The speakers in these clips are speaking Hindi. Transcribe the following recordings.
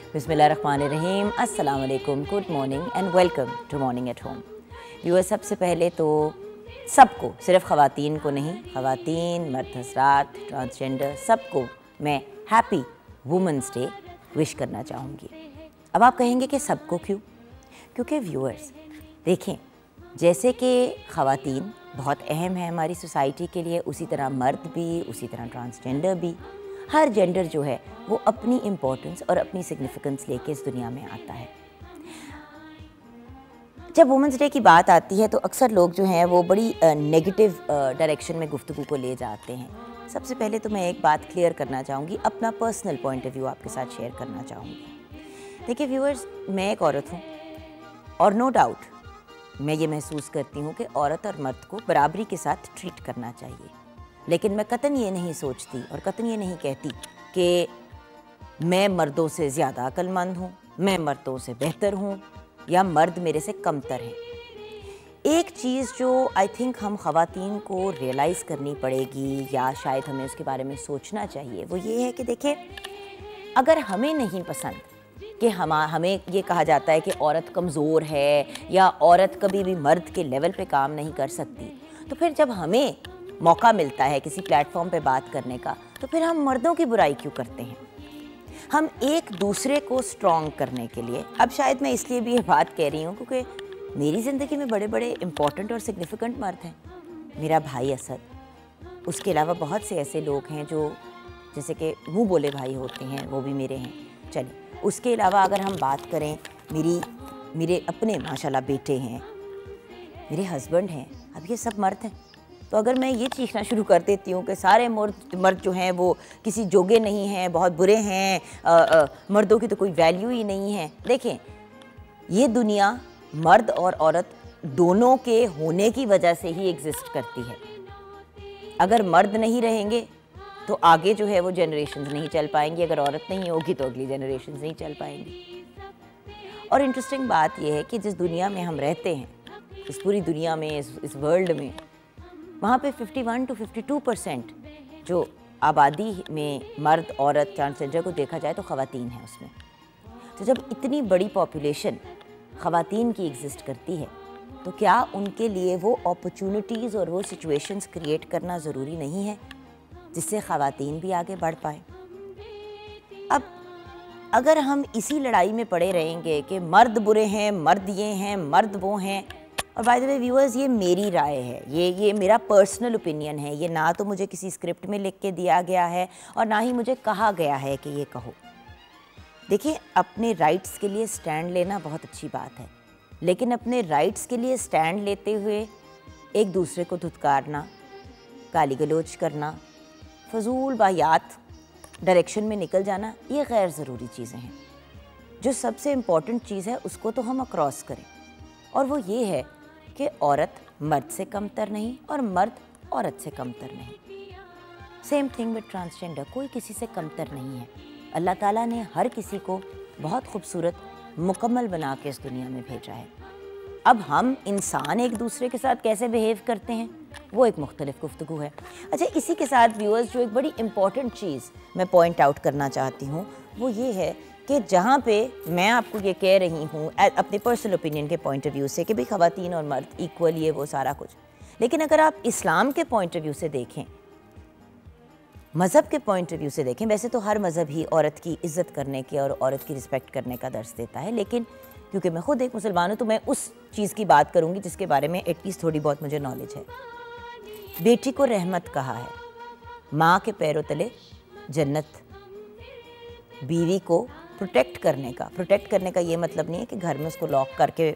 बिस्मिल्लाहिर्रहमानिर्रहीम, अस्सलाम वालेकुम, good morning and welcome to morning at home. Viewers, सबसे पहले तो सबको, सिर्फ ख़वातीन को नहीं, ख़वातीन, मर्द हज़रात, ट्रांसजेंडर, सबको मैं हैप्पी वुमेंस डे विश करना चाहूँगी। अब आप कहेंगे कि सबको क्यों? क्योंकि व्यूअर्स देखें, जैसे कि ख़वातीन बहुत अहम है हमारी सोसाइटी के लिए, उसी तरह मर्द भी, उसी तरह ट्रांसजेंडर भी, हर जेंडर जो है वो अपनी इम्पोर्टेंस और अपनी सिग्निफिकेंस लेके इस दुनिया में आता है। जब वुमेंस डे की बात आती है तो अक्सर लोग जो हैं वो बड़ी नेगेटिव डायरेक्शन में गुफ्तगू को ले जाते हैं। सबसे पहले तो मैं एक बात क्लियर करना चाहूँगी, अपना पर्सनल पॉइंट ऑफ व्यू आपके साथ शेयर करना चाहूँगी। देखिए व्यूअर्स, मैं एक औरत हूँ और नो डाउट मैं ये महसूस करती हूँ कि औरत और मर्द को बराबरी के साथ ट्रीट करना चाहिए, लेकिन मैं कतन ये नहीं सोचती और कतन ये नहीं कहती कि मैं मर्दों से ज़्यादा अक्लमंद हूँ, मैं मर्दों से बेहतर हूँ या मर्द मेरे से कमतर हैं। एक चीज़ जो आई थिंक हम ख़वातीन को रियलाइज़ करनी पड़ेगी या शायद हमें उसके बारे में सोचना चाहिए, वो ये है कि देखिए, अगर हमें नहीं पसंद कि हमें ये कहा जाता है कि औरत कमज़ोर है या औरत कभी भी मर्द के लेवल पे काम नहीं कर सकती, तो फिर जब हमें मौका मिलता है किसी प्लेटफॉर्म पे बात करने का, तो फिर हम मर्दों की बुराई क्यों करते हैं? हम एक दूसरे को स्ट्रॉन्ग करने के लिए, अब शायद मैं इसलिए भी ये बात कह रही हूँ क्योंकि मेरी ज़िंदगी में बड़े बड़े इम्पॉर्टेंट और सिग्निफिकेंट मर्द हैं। मेरा भाई असद, उसके अलावा बहुत से ऐसे लोग हैं जो जैसे कि मुँह बोले भाई होते हैं, वो भी मेरे हैं। चलिए, उसके अलावा अगर हम बात करें, मेरे अपने माशाल्लाह बेटे हैं, मेरे हस्बैंड हैं, अब ये सब मर्द हैं। तो अगर मैं ये चीखना शुरू कर देती हूँ कि सारे मर्द जो हैं वो किसी जोगे नहीं हैं, बहुत बुरे हैं, मर्दों की तो कोई वैल्यू ही नहीं है। देखें, ये दुनिया मर्द और औरत दोनों के होने की वजह से ही एग्जिस्ट करती है। अगर मर्द नहीं रहेंगे तो आगे जो है वो जनरेशन्स नहीं चल पाएंगी, अगर औरत नहीं होगी तो अगली जनरेशन्स नहीं चल पाएंगी। और इंटरेस्टिंग बात यह है कि जिस दुनिया में हम रहते हैं, इस पूरी दुनिया में, इस वर्ल्ड में, वहाँ पे 51 to 52% जो आबादी में मर्द, औरत, ट्रांसजेंडर को देखा जाए तो ख़वातीन है उसमें। तो जब इतनी बड़ी पॉपुलेशन ख़वातीन की एग्जिस्ट करती है, तो क्या उनके लिए वो अपॉर्चुनिटीज़ और वो सिचुएशंस क्रिएट करना ज़रूरी नहीं है जिससे ख़वातीन भी आगे बढ़ पाए? अब अगर हम इसी लड़ाई में पड़े रहेंगे कि मर्द बुरे हैं, मर्द ये हैं, मर्द वो हैं, और बाय द वे व्यूअर्स, ये मेरी राय है, ये मेरा पर्सनल ओपिनियन है, ये ना तो मुझे किसी स्क्रिप्ट में लिख के दिया गया है और ना ही मुझे कहा गया है कि ये कहो। देखिए, अपने राइट्स के लिए स्टैंड लेना बहुत अच्छी बात है, लेकिन अपने राइट्स के लिए स्टैंड लेते हुए एक दूसरे को धुतकारना, गाली गलौज करना, फजूल वाहियात डायरेक्शन में निकल जाना, ये गैर ज़रूरी चीज़ें हैं। जो सबसे इम्पॉर्टेंट चीज़ है उसको तो हम अक्रॉस करें, और वो ये है कि औरत मर्द से कमतर नहीं और मर्द औरत से कमतर नहीं। सेम थिंग विद ट्रांसजेंडर, कोई किसी से कमतर नहीं है। अल्लाह ताला ने हर किसी को बहुत खूबसूरत मुकम्मल बना के इस दुनिया में भेजा है। अब हम इंसान एक दूसरे के साथ कैसे बिहेव करते हैं वो एक मुख्तलिफ गुफ्तगू है। अच्छा, इसी के साथ व्यूअर्स, जो एक बड़ी इंपॉर्टेंट चीज़ मैं पॉइंट आउट करना चाहती हूँ वो ये है कि जहाँ पे मैं आपको ये कह रही हूँ अपने पर्सनल ओपिनियन के पॉइंट ऑफ व्यू से कि भाई ख़वातीन और मर्द इक्वल, ये वो सारा कुछ, लेकिन अगर आप इस्लाम के पॉइंट ऑफ व्यू से देखें, मज़हब के पॉइंट ऑफ व्यू से देखें, वैसे तो हर मज़हब ही औरत की इज़्ज़त करने की और औरत की रिस्पेक्ट करने का दर्स देता है, लेकिन क्योंकि मैं ख़ुद एक मुसलमान हूँ तो मैं उस चीज़ की बात करूँगी जिसके बारे में एटलीस्ट थोड़ी बहुत मुझे नॉलेज है। बेटी को रहमत कहा है, माँ के पैरों तले जन्नत। बीवी को प्रोटेक्ट करने का ये मतलब नहीं है कि घर में उसको लॉक करके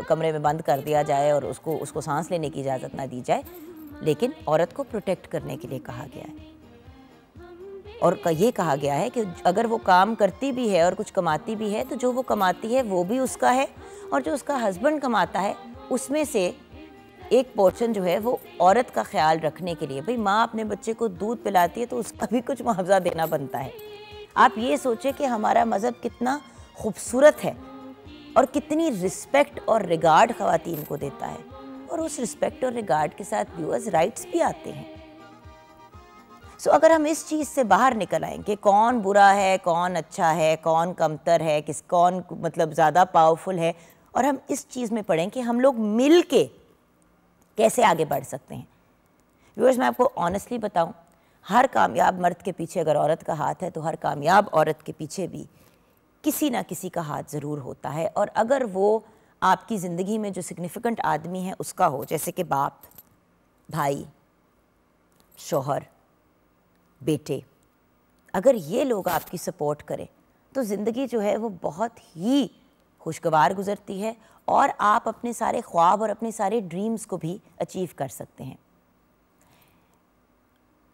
कमरे में बंद कर दिया जाए और उसको सांस लेने की इजाज़त ना दी जाए, लेकिन औरत को प्रोटेक्ट करने के लिए कहा गया है। और ये कहा गया है कि अगर वो काम करती भी है और कुछ कमाती भी है तो जो वो कमाती है वो भी उसका है, और जो उसका हस्बैंड कमाता है उसमें से एक पोर्शन जो है वो औरत का ख्याल रखने के लिए, भाई माँ अपने बच्चे को दूध पिलाती है तो उसका भी कुछ मुआवजा देना बनता है। आप ये सोचें कि हमारा मज़हब कितना खूबसूरत है और कितनी रिस्पेक्ट और रिगार्ड ख़वातीन को देता है, और उस रिस्पेक्ट और रिगार्ड के साथ व्यूअर्स राइट्स भी आते हैं। सो अगर हम इस चीज़ से बाहर निकल आएँ कि कौन बुरा है, कौन अच्छा है, कौन कमतर है, कौन मतलब ज़्यादा पावरफुल है, और हम इस चीज़ में पढ़ें कि हम लोग मिल के कैसे आगे बढ़ सकते हैं। व्यूअर्स, मैं आपको ऑनेस्टली बताऊं, हर कामयाब मर्द के पीछे अगर औरत का हाथ है तो हर कामयाब औरत के पीछे भी किसी ना किसी का हाथ ज़रूर होता है। और अगर वो आपकी ज़िंदगी में जो सिग्निफिकेंट आदमी है उसका हो, जैसे कि बाप, भाई, शौहर, बेटे, अगर ये लोग आपकी सपोर्ट करें तो ज़िंदगी जो है वो बहुत ही खुशगवार गुजरती है और आप अपने सारे ख्वाब और अपने सारे ड्रीम्स को भी अचीव कर सकते हैं।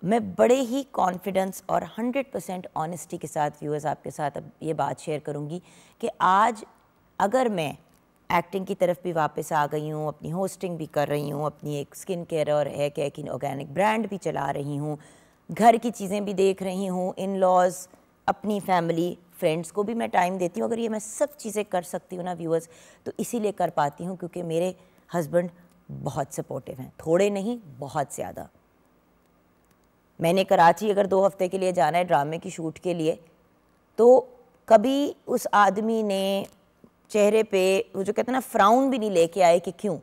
मैं बड़े ही कॉन्फिडेंस और 100% ऑनेस्टी के साथ व्यूअर्स आपके साथ अब ये बात शेयर करूँगी कि आज अगर मैं एक्टिंग की तरफ भी वापस आ गई हूँ, अपनी होस्टिंग भी कर रही हूँ, अपनी एक स्किन केयर और हेयर केयर की ऑर्गेनिक ब्रांड भी चला रही हूँ, घर की चीज़ें भी देख रही हूँ, इन लॉज, अपनी फैमिली, फ्रेंड्स को भी मैं टाइम देती हूँ, अगर ये मैं सब चीज़ें कर सकती हूँ ना व्यूअर्स, तो इसीलिए कर पाती हूँ क्योंकि मेरे हस्बैंड बहुत सपोर्टिव हैं, थोड़े नहीं बहुत ज़्यादा। मैंने कराची अगर 2 हफ्ते के लिए जाना है ड्रामे की शूट के लिए, तो कभी उस आदमी ने चेहरे पे वो जो कहते हैं ना फ्राउन भी नहीं लेके आए कि क्यों।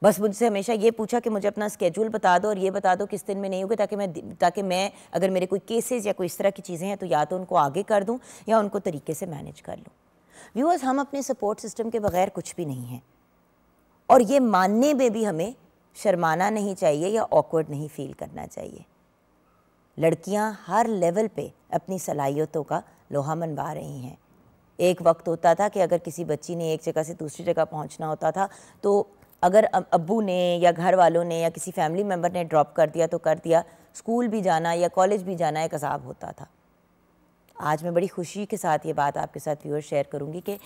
बस मुझसे हमेशा ये पूछा कि मुझे अपना स्केड्यूल बता दो और ये बता दो किस दिन में नहीं होगी, ताकि मैं अगर मेरे कोई केसेस या कोई इस तरह की चीज़ें हैं तो या तो उनको आगे कर दूं या उनको तरीके से मैनेज कर लूं। व्यूअर्स, हम अपने सपोर्ट सिस्टम के बगैर कुछ भी नहीं हैं और ये मानने में भी हमें शर्माना नहीं चाहिए या ऑकवर्ड नहीं फील करना चाहिए। लड़कियां हर लेवल पे अपनी सलाहियतों का लोहा मनवा रही हैं। एक वक्त होता था कि अगर किसी बच्ची ने एक जगह से दूसरी जगह पहुंचना होता था तो अगर अब्बू ने या घर वालों ने या किसी फैमिली मेम्बर ने ड्रॉप कर दिया तो कर दिया, स्कूल भी जाना या कॉलेज भी जाना एक अजाब होता था। आज मैं बड़ी खुशी के साथ ये बात आपके साथ व्यूअर शेयर करूँगी कि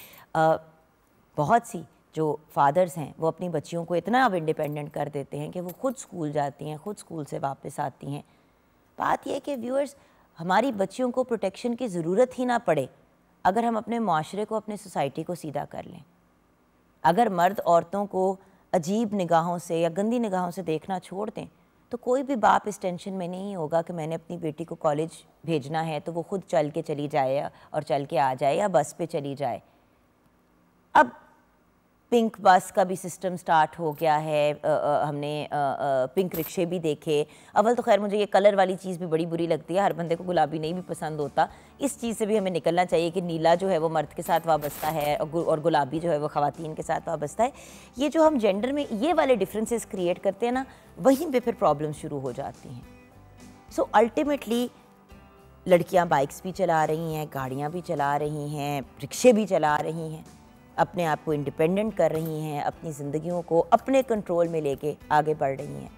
बहुत सी जो फादर्स हैं वो अपनी बच्चियों को इतना अब इंडिपेंडेंट कर देते हैं कि वो खुद स्कूल जाती हैं, खुद स्कूल से वापस आती हैं। बात यह है कि व्यूअर्स, हमारी बच्चियों को प्रोटेक्शन की ज़रूरत ही ना पड़े अगर हम अपने माशरे को, अपने सोसाइटी को सीधा कर लें। अगर मर्द औरतों को अजीब निगाहों से या गंदी निगाहों से देखना छोड़ दें तो कोई भी बाप इस टेंशन में नहीं होगा कि मैंने अपनी बेटी को कॉलेज भेजना है तो वो खुद चल के चली जाए और चल के आ जाए या बस पे चली जाए। अब पिंक बस का भी सिस्टम स्टार्ट हो गया है, हमने पिंक रिक्शे भी देखे। अव्वल तो खैर मुझे ये कलर वाली चीज़ भी बड़ी बुरी लगती है, हर बंदे को गुलाबी नहीं भी पसंद होता। इस चीज़ से भी हमें निकलना चाहिए कि नीला जो है वो मर्द के साथ वाबस्ता है और गुलाबी जो है वो ख़वातीन के साथ वाबस्ता है। ये जो हम जेंडर में ये वाले डिफरेंसेस क्रिएट करते हैं ना, वहीं पर फिर प्रॉब्लम शुरू हो जाती हैं। सो अल्टीमेटली लड़कियाँ बाइक्स भी चला रही हैं, गाड़ियाँ भी चला रही हैं, रिक्शे भी चला रही हैं, अपने आप को इंडिपेंडेंट कर रही हैं, अपनी ज़िंदगियों को अपने कंट्रोल में लेके आगे बढ़ रही हैं।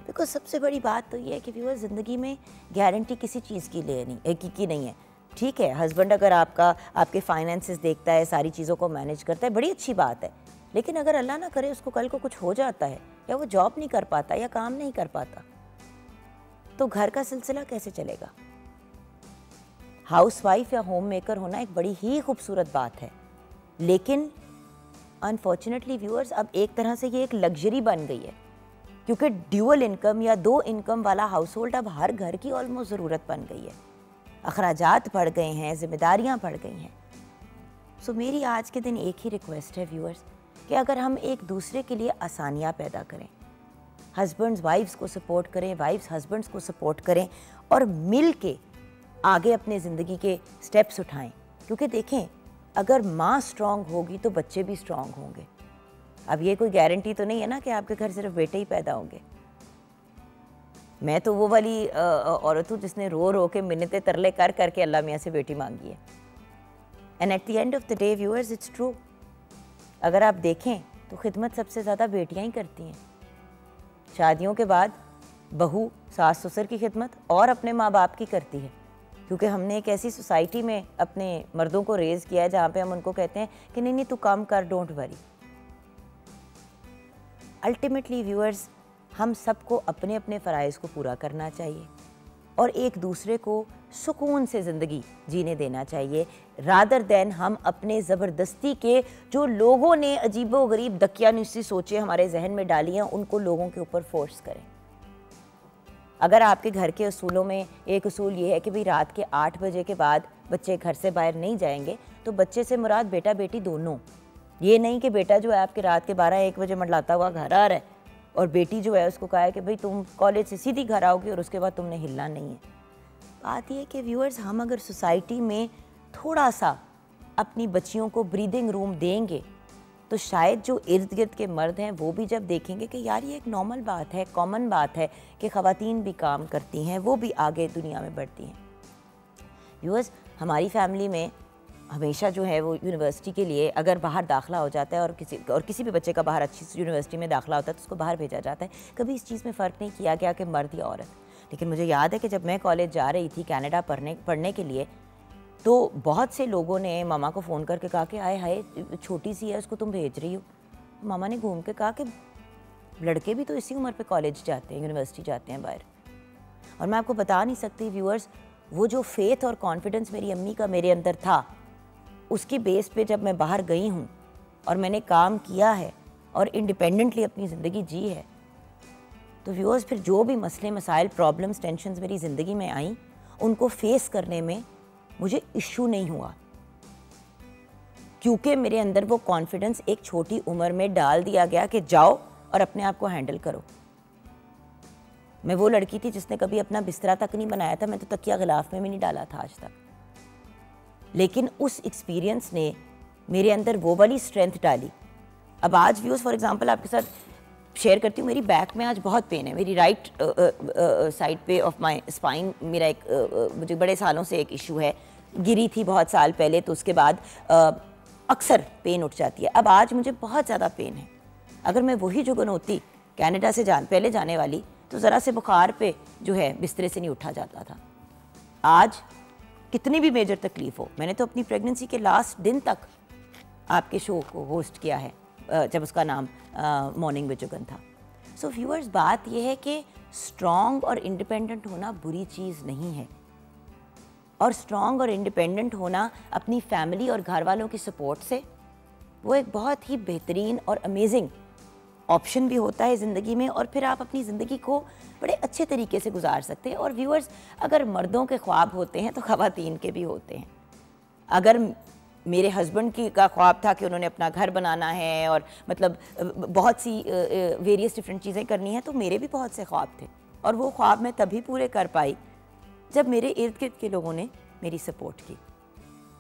बिकॉज सबसे बड़ी बात तो ये है कि व्यूअर, ज़िंदगी में गारंटी किसी चीज़ की नहीं है। ठीक है, हस्बैंड अगर आपके फाइनेंसेस देखता है, सारी चीज़ों को मैनेज करता है, बड़ी अच्छी बात है। लेकिन अगर अल्लाह ना करे उसको कल को कुछ हो जाता है या वो जॉब नहीं कर पाता या काम नहीं कर पाता तो घर का सिलसिला कैसे चलेगा? हाउसवाइफ या होम मेकर होना एक बड़ी ही खूबसूरत बात है, लेकिन अनफॉर्चुनेटली व्यूअर्स, अब एक तरह से ये एक लग्जरी बन गई है क्योंकि ड्यूअल इनकम या 2 इनकम वाला हाउस होल्ड अब हर घर की ऑलमोस्ट ज़रूरत बन गई है। अखराजात बढ़ गए हैं, जिम्मेदारियां बढ़ गई हैं। सो मेरी आज के दिन एक ही रिक्वेस्ट है व्यूअर्स कि अगर हम एक दूसरे के लिए आसानियाँ पैदा करें, हस्बैंड्स वाइफ्स को सपोर्ट करें, वाइफ्स हस्बैंड्स को सपोर्ट करें और मिल के आगे अपने ज़िंदगी के स्टेप्स उठाएं। क्योंकि देखें, अगर माँ स्ट्रांग होगी तो बच्चे भी स्ट्रांग होंगे। अब ये कोई गारंटी तो नहीं है ना कि आपके घर सिर्फ बेटे ही पैदा होंगे। मैं तो वो वाली औरत हूँ जिसने रो रो के मिन्नतें तरले कर करके अल्लाह मियाँ से बेटी मांगी है। And eight the end of the day viewers, it's true. अगर आप देखें तो खिदमत सबसे ज़्यादा बेटियाँ ही करती हैं। शादियों के बाद बहू सास ससुर की खिदमत और अपने माँ बाप की करती है, क्योंकि हमने एक ऐसी सोसाइटी में अपने मर्दों को रेज़ किया है जहाँ पे हम उनको कहते हैं कि नहीं नहीं तू काम कर, डोंट वरी। अल्टीमेटली व्यूअर्स, हम सबको अपने अपने फ़राइज़ को पूरा करना चाहिए और एक दूसरे को सुकून से ज़िंदगी जीने देना चाहिए, रादर दैन हम अपने ज़बरदस्ती के जो लोगों ने अजीबो गरीब दकियानुसी सोचें हमारे जहन में डाली हैं उनको लोगों के ऊपर फोर्स करें। अगर आपके घर के असूलों में एक असूल ये है कि भाई रात के 8 बजे के बाद बच्चे घर से बाहर नहीं जाएंगे, तो बच्चे से मुराद बेटा बेटी दोनों। ये नहीं कि बेटा जो है आपके रात के 12-1 बजे मंडलाता हुआ घर आ रहा है और बेटी जो है उसको कहा है कि भाई तुम कॉलेज से सीधी घर आओगे और उसके बाद तुमने हिलना नहीं है। बात यह है कि व्यूअर्स, हम अगर सोसाइटी में थोड़ा सा अपनी बच्चियों को ब्रीदिंग रूम देंगे तो शायद जो इर्द गिर्द के मर्द हैं वो भी जब देखेंगे कि यार ये एक नॉर्मल बात है, कॉमन बात है कि ख़वातीन भी काम करती हैं, वो भी आगे दुनिया में बढ़ती हैं। व्यूअर्स, हमारी फैमिली में हमेशा जो है वो यूनिवर्सिटी के लिए अगर बाहर दाखिला हो जाता है और किसी भी बच्चे का बाहर अच्छी यूनिवर्सिटी में दाखिला होता है तो उसको बाहर भेजा जाता है। कभी इस चीज़ में फ़र्क नहीं किया गया कि मर्द या औरत। लेकिन मुझे याद है कि जब मैं कॉलेज जा रही थी कनाडा पढ़ने के लिए, तो बहुत से लोगों ने मामा को फ़ोन करके कहा कि आए हाय छोटी सी है, उसको तुम भेज रही हो। मामा ने घूम के कहा कि लड़के भी तो इसी उम्र पे कॉलेज जाते हैं, यूनिवर्सिटी जाते हैं बाहर। और मैं आपको बता नहीं सकती व्यूअर्स, वो जो फेथ और कॉन्फिडेंस मेरी अम्मी का मेरे अंदर था, उसकी बेस पे जब मैं बाहर गई हूँ और मैंने काम किया है और इंडिपेंडेंटली अपनी ज़िंदगी जी है, तो व्यूअर्स फिर जो भी मसले मसाइल प्रॉब्लम्स टेंशन्स मेरी ज़िंदगी में आई, उनको फेस करने में मुझे इशू नहीं हुआ, क्योंकि मेरे अंदर वो कॉन्फिडेंस एक छोटी उम्र में डाल दिया गया कि जाओ और अपने आप को हैंडल करो। मैं वो लड़की थी जिसने कभी अपना बिस्तरा तक नहीं बनाया था, मैं तो तकिया गिलाफ में भी नहीं डाला था आज तक। लेकिन उस एक्सपीरियंस ने मेरे अंदर वो वाली स्ट्रेंथ डाली। अब आज व्यूज़ फॉर एग्जांपल आपके साथ शेयर करती हूँ, मेरी बैक में आज बहुत पेन है, मेरी राइट साइड पे ऑफ माय स्पाइन मेरा एक मुझे बड़े सालों से एक इशू है, गिरी थी बहुत साल पहले, तो उसके बाद अक्सर पेन उठ जाती है। अब आज मुझे बहुत ज़्यादा पेन है। अगर मैं वही जुगन होती कनाडा से पहले जाने वाली, तो ज़रा से बुखार पे जो है बिस्तरे से नहीं उठा जाता था। आज कितनी भी मेजर तकलीफ़ हो, मैंने तो अपनी प्रेगनेंसी के लास्ट दिन तक आपके शो को होस्ट किया है, जब उसका नाम मॉर्निंग विद जुगन था। सो व्यूअर्स, बात यह है कि स्ट्रॉन्ग और इंडिपेंडेंट होना बुरी चीज़ नहीं है, और स्ट्रॉन्ग और इंडिपेंडेंट होना अपनी फैमिली और घर वालों की सपोर्ट से वो एक बहुत ही बेहतरीन और अमेजिंग ऑप्शन भी होता है ज़िंदगी में, और फिर आप अपनी ज़िंदगी को बड़े अच्छे तरीके से गुजार सकते हैं। और व्यूअर्स, अगर मर्दों के ख्वाब होते हैं तो ख़वातीन के भी होते हैं। अगर मेरे हस्बैंड की का ख्वाब था कि उन्होंने अपना घर बनाना है और मतलब बहुत सी वेरियस डिफरेंट चीज़ें करनी हैं, तो मेरे भी बहुत से ख्वाब थे, और वो ख्वाब मैं तभी पूरे कर पाई जब मेरे इर्द गिर्द के लोगों ने मेरी सपोर्ट की।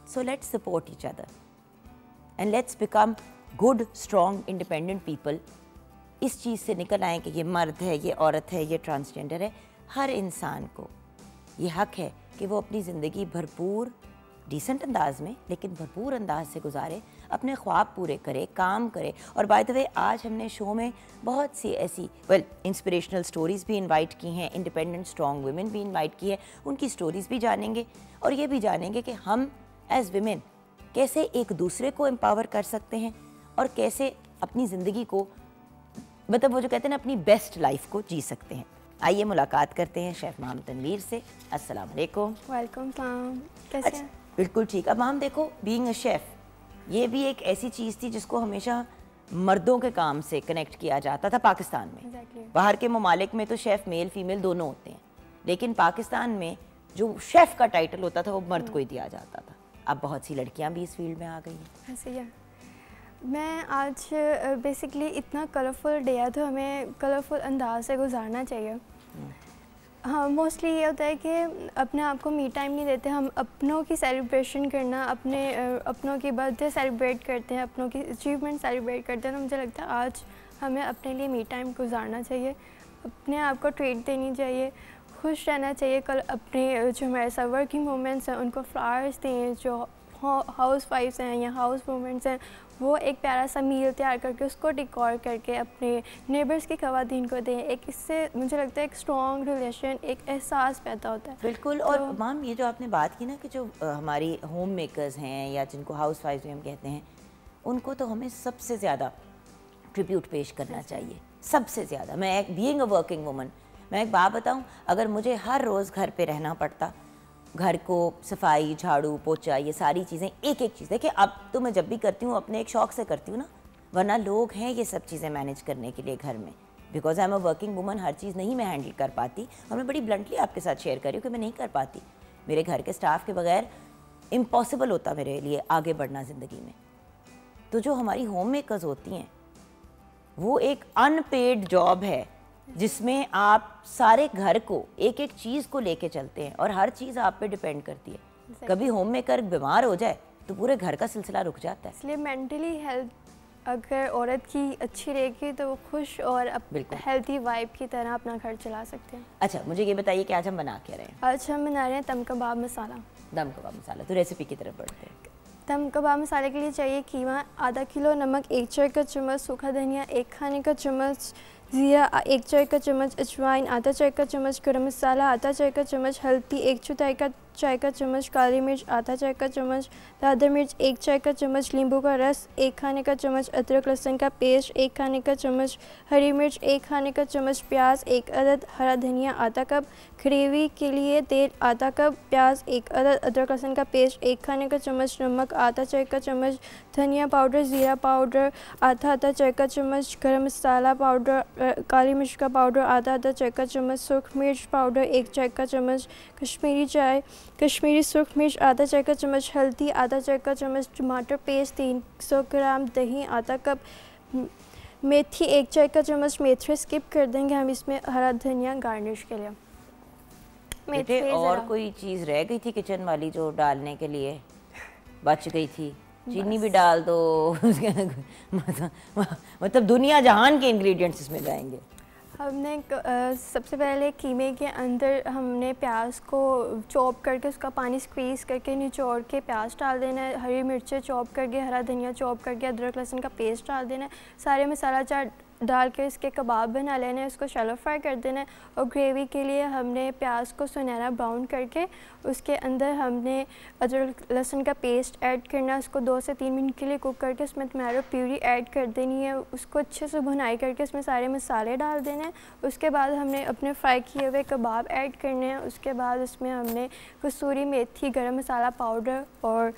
So let's support each other and let's become good strong independent people. इस चीज़ से निकल आए कि ये मर्द है, ये औरत है, ये ट्रांसजेंडर है। हर इंसान को ये हक है कि वो अपनी ज़िंदगी भरपूर डिसेंट अंदाज में, लेकिन भरपूर अंदाज से गुजारे, अपने ख्वाब पूरे करे, काम करे। और बाय द वे, आज हमने शो में बहुत सी ऐसी इंस्पिरेशनल स्टोरीज़ भी इनवाइट की हैं, इंडिपेंडेंट स्ट्रॉन्ग वुमेन भी इनवाइट की है। उनकी स्टोरीज़ भी जानेंगे और ये भी जानेंगे कि हम एज़ वुमेन कैसे एक दूसरे को एम्पावर कर सकते हैं और कैसे अपनी ज़िंदगी को, मतलब वो जो कहते हैं ना, अपनी बेस्ट लाइफ को जी सकते हैं। आइए मुलाकात करते हैं शेफ़ माम तनवीर से। अस्सलाम वालेकुम। वेलकम सलाम, कैसे हैं? बिल्कुल ठीक। अब हम देखो, बीइंग अ शेफ़ ये भी एक ऐसी चीज़ थी जिसको हमेशा मर्दों के काम से कनेक्ट किया जाता था पाकिस्तान में। Exactly. बाहर के ममालिक में तो शेफ़ मेल फीमेल दोनों होते हैं, लेकिन पाकिस्तान में जो शेफ़ का टाइटल होता था वो मर्द को ही दिया जाता था। अब बहुत सी लड़कियाँ भी इस फील्ड में आ गई हैं। ऐसे ही है। मैं आज बेसिकली इतना कलरफुल डे है तो हमें कलरफुल अंदाज से गुजारना चाहिए। हाँ, मोस्टली ये होता है कि अपने आप को मी टाइम नहीं देते, हम अपनों की सेलिब्रेशन करना, अपनों की बर्थडे सेलिब्रेट करते हैं, अपनों की अचीवमेंट सेलिब्रेट करते हैं। तो मुझे लगता है आज हमें अपने लिए मी टाइम गुजारना चाहिए, अपने आप को ट्रीट देनी चाहिए, खुश रहना चाहिए। कल अपने जो हमारे साथ वर्किंग वूमेंस हैं उनको फ्लावर्स दें, जो हाउस वाइफ्स हैं या हाउस वूमेंस हैं वो एक प्यारा सा मील तैयार करके उसको डिकोर करके अपने नेबर्स की ख़वातीन को दें। एक इससे मुझे लगता है एक स्ट्रॉन्ग रिलेशन, एक एहसास पैदा होता है। बिल्कुल। और माम, ये जो आपने बात की ना कि जो हमारी होम मेकर्स हैं या जिनको हाउस वाइफ भी हम कहते हैं, उनको तो हमें सबसे ज़्यादा ट्रिब्यूट पेश करना चाहिए, सबसे ज़्यादा। मैं एक बीइंग अ वर्किंग वुमन, मैं एक बात बताऊँ, अगर मुझे हर रोज़ घर पे रहना पड़ता, घर को सफाई, झाड़ू, पोछा, ये सारी चीज़ें एक एक चीज़, देखिए अब तो मैं जब भी करती हूँ अपने एक शौक़ से करती हूँ ना, वरना लोग हैं ये सब चीज़ें मैनेज करने के लिए घर में। Because I am a working woman, हर चीज़ नहीं मैं हैंडल कर पाती, और मैं बड़ी ब्लंटली आपके साथ शेयर कर रही हूँ कि मैं नहीं कर पाती। मेरे घर के स्टाफ के बगैर इम्पॉसिबल होता मेरे लिए आगे बढ़ना ज़िंदगी में। तो जो हमारी होम मेकर्स होती हैं वो एक अनपेड जॉब है जिसमें आप सारे घर को एक एक चीज़ को लेके चलते हैं और हर चीज़ आप पे डिपेंड करती है। कभी होम मेकर बीमार हो जाए तो पूरे घर का सिलसिला रुक जाता है। इसलिए मेंटली हेल्थ अगर औरत की अच्छी रहेगी तो वो खुश और हेल्थी वाइब की तरह अपना घर चला सकते हैं। अच्छा, मुझे ये बताइए कि आज हम बना क्या रहे हैं? आज हम बना रहे हैं दम कबाब मसाला। दम कबाब मसाला, तो रेसिपी की तरफ बढ़ते हैं। दम कबाब मसाले के लिए चाहिए कीमा आधा किलो, नमक 1 चाय का चम्मच, सूखा धनिया 1 खाने का चम्मच, जीरा 1 चाय का चम्मच, अजवाइन आधा चाय का चम्मच, गरम मसाला आधा चाय का चम्मच, हल्दी 1/4 चाय का चम्मच, काली मिर्च आधा चाय का चम्मच, लादर मिर्च 1 चाय का चम्मच, नींबू का रस 1 खाने का चम्मच, अदरक लहसुन का पेस्ट 1 खाने का चम्मच, हरी मिर्च 1 खाने का चम्मच, प्याज 1 अदद, हरा धनिया आधा कप, ग्रेवी के लिए तेल आधा कप, प्याज 1 अदद, अदरक लहसुन का पेस्ट 1 खाने का चम्मच, नमक आधा चाय का चम्मच, धनिया पाउडर, ज़ीरा पाउडर आधा चाय का चम्मच, गरम मसाला पाउडर, काली मिर्च का पाउडर आधा चाय का चम्मच, सुर्ख मिर्च पाउडर 1 चाय का चम्मच, कश्मीरी सुर्ख मिर्च आधा चाय का चम्मच, हल्दी आधा चाय का चम्मच, टमाटर पेस्ट 300 ग्राम, दही आधा कप, मेथी 1 चाय का चम्मच। मेथी स्किप कर देंगे हम इसमें, हरा धनिया गार्निश के लिए। मेथी और कोई चीज़ रह गई थी किचन वाली जो डालने के लिए बच गई थी? चीनी भी डाल दो मतलब दुनिया जहान के इंग्रेडिएंट्स इसमें जाएंगे। हमने सबसे पहले कीमे के अंदर हमने प्याज को चॉप करके उसका पानी स्क्वीज़ करके निचोड़ के प्याज डाल देना है, हरी मिर्चें चॉप करके, हरा धनिया चॉप करके, अदरक लहसुन का पेस्ट डाल देना है, सारे मसाला चाट डाल के इसके कबाब बना लेना है, उसको शैलो फ्राई कर देना है। और ग्रेवी के लिए हमने प्याज को सुनहरा ब्राउन करके उसके अंदर हमने अदरक लहसुन का पेस्ट ऐड करना है, उसको 2 से 3 मिनट के लिए कुक करके उसमें टमाटो प्यूरी ऐड कर देनी है, उसको अच्छे से भुनाई करके उसमें सारे मसाले डाल देने हैं। उसके बाद हमने अपने फ्राई किए हुए कबाब ऐड करने हैं। उसके बाद उसमें हमने कसूरी मेथी, गरम मसाला पाउडर और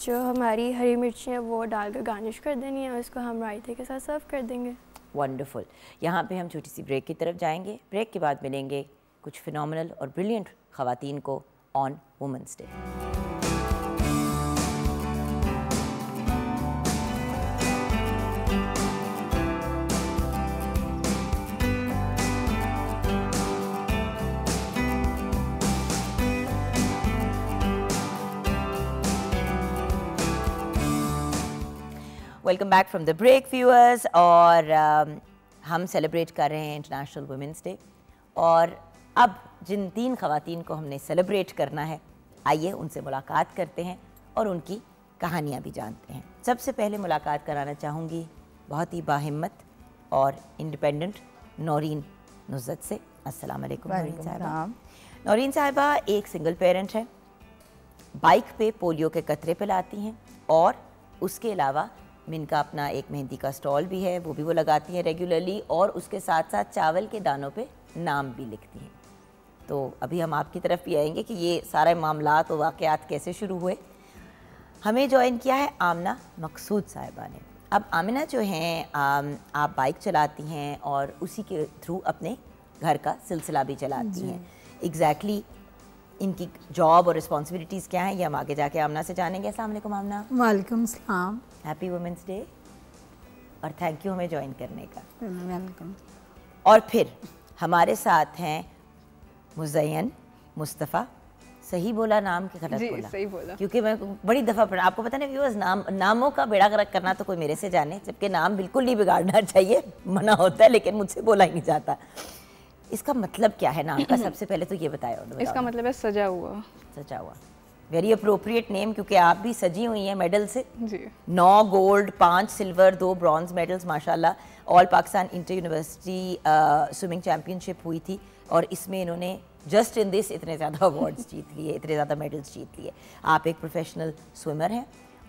जो हमारी हरी मिर्ची हैं वो डालकर गार्निश कर देनी है, और इसको हम रायते के साथ सर्व कर देंगे। वंडरफुल। यहाँ पे हम छोटी सी ब्रेक की तरफ जाएंगे। ब्रेक के बाद मिलेंगे कुछ फिनोमिनल और ब्रिलियंट ख़वातीन को on women's day. Welcome back from the break viewers. और हम सेलिब्रेट कर रहे हैं इंटरनेशनल वुमेंस डे, और अब जिन 3 ख़वातीन को हमने सेलिब्रेट करना है, आइए उनसे मुलाकात करते हैं और उनकी कहानियाँ भी जानते हैं। सबसे पहले मुलाकात कराना चाहूँगी बहुत ही बाहिम्मत और इंडिपेंडेंट नौरीन नुज़रत से। अस्सलाम वालेकुम नौरीन साहिबा। नौरीन साहिबा एक सिंगल पेरेंट है, बाइक पे पोलियो के कतरे पिलाती हैं, और उसके अलावा इनका अपना एक मेहंदी का स्टॉल भी है, वो भी वो लगाती हैं रेगुलरली, और उसके साथ साथ चावल के दानों पे नाम भी लिखती हैं। तो अभी हम आपकी तरफ भी आएंगे कि ये सारे मामलात और वाक़यात कैसे शुरू हुए। हमें ज्वाइन किया है आमना मकसूद साहिबा ने। अब आमिना जो हैं, आप बाइक चलाती हैं और उसी के थ्रू अपने घर का सिलसिला भी चलाती हैं। एग्जैक्टली इनकी जॉब और रिस्पॉन्सिबिलिटीज़ क्या हैं, ये हम आगे जाके आमना से जानेंगे। अस्सलाम वालेकुम आमना। वालेकुम सलाम। हैप्पी वुमेंस डे और थैंक यू हमें ज्वाइन करने का। वेलकम। और फिर हमारे साथ हैं मुज़य्यन मुस्तफ़ा। सही बोला नाम के गलत बोला? सही बोला, क्योंकि मैं बड़ी दफ़ा पढ़ा, आपको पता नहीं व्यूअर्स, नामों का बेड़ा गर्क करना तो कोई मेरे से जाने, जबकि नाम बिल्कुल नहीं बिगाड़ना चाहिए, मना होता है, लेकिन मुझसे बोला ही नहीं जाता। इसका मतलब क्या है नाम का? सबसे पहले तो ये बताओ। इसका मतलब है सजा हुआ। सजा हुआ, वेरी अप्रोप्रिएट नेम, क्योंकि आप भी सजी हुई हैं मेडल से जी। 9 गोल्ड, 5 सिल्वर, 2 ब्रॉन्ज मेडल्स माशाल्लाह। All Pakistan inter university swimming championship हुई थी, और इसमें इन्होंने जस्ट इन दिस इतने ज़्यादा अवार्ड्स जीत लिए, इतने ज़्यादा मेडल्स जीत लिए। आप एक प्रोफेशनल स्विमर हैं,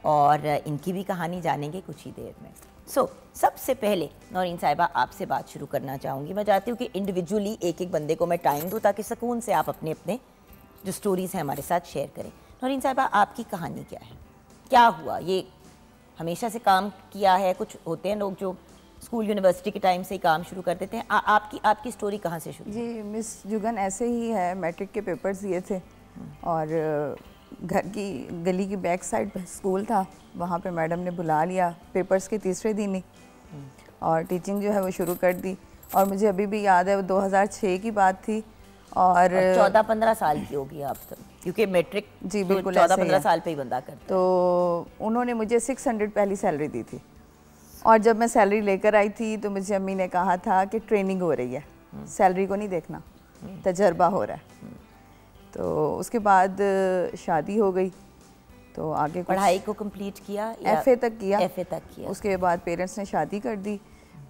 और इनकी भी कहानी जानेंगे कुछ ही देर में। सबसे पहले नौरीन साहिबा आपसे बात शुरू करना चाहूँगी। मैं चाहती हूँ कि इंडिविजुअली एक एक बंदे को मैं टाइम दूँ, ताकि सुकून से आप अपने अपने जो स्टोरीज़ हैं हमारे साथ शेयर करें। नौरीन साहिबा, आपकी कहानी क्या है? क्या हुआ? ये हमेशा से काम किया है? कुछ होते हैं लोग जो स्कूल यूनिवर्सिटी के टाइम से ही काम शुरू कर देते हैं? आपकी स्टोरी कहाँ से शुरू? जी मिस जुगन ऐसे ही है, मैट्रिक के पेपर्स दिए थे और घर की गली की बैक साइड पे स्कूल था, वहाँ पे मैडम ने बुला लिया पेपर्स के तीसरे दिन ही और टीचिंग जो है वो शुरू कर दी। और मुझे अभी भी याद है वो 2006 की बात थी और 14-15 साल की होगी आप तो, क्योंकि मैट्रिक जी बिल्कुल 14-15 साल पे ही बंदा करता। तो उन्होंने मुझे 600 पहली सैलरी दी थी और जब मैं सैलरी लेकर आई थी तो मुझे अम्मी ने कहा था कि ट्रेनिंग हो रही है, सैलरी को नहीं देखना, तजर्बा हो रहा है। तो उसके बाद शादी हो गई, तो आगे पढ़ाई को कंप्लीट किया? FA तक किया। FA तक किया। उसके बाद पेरेंट्स ने शादी कर दी,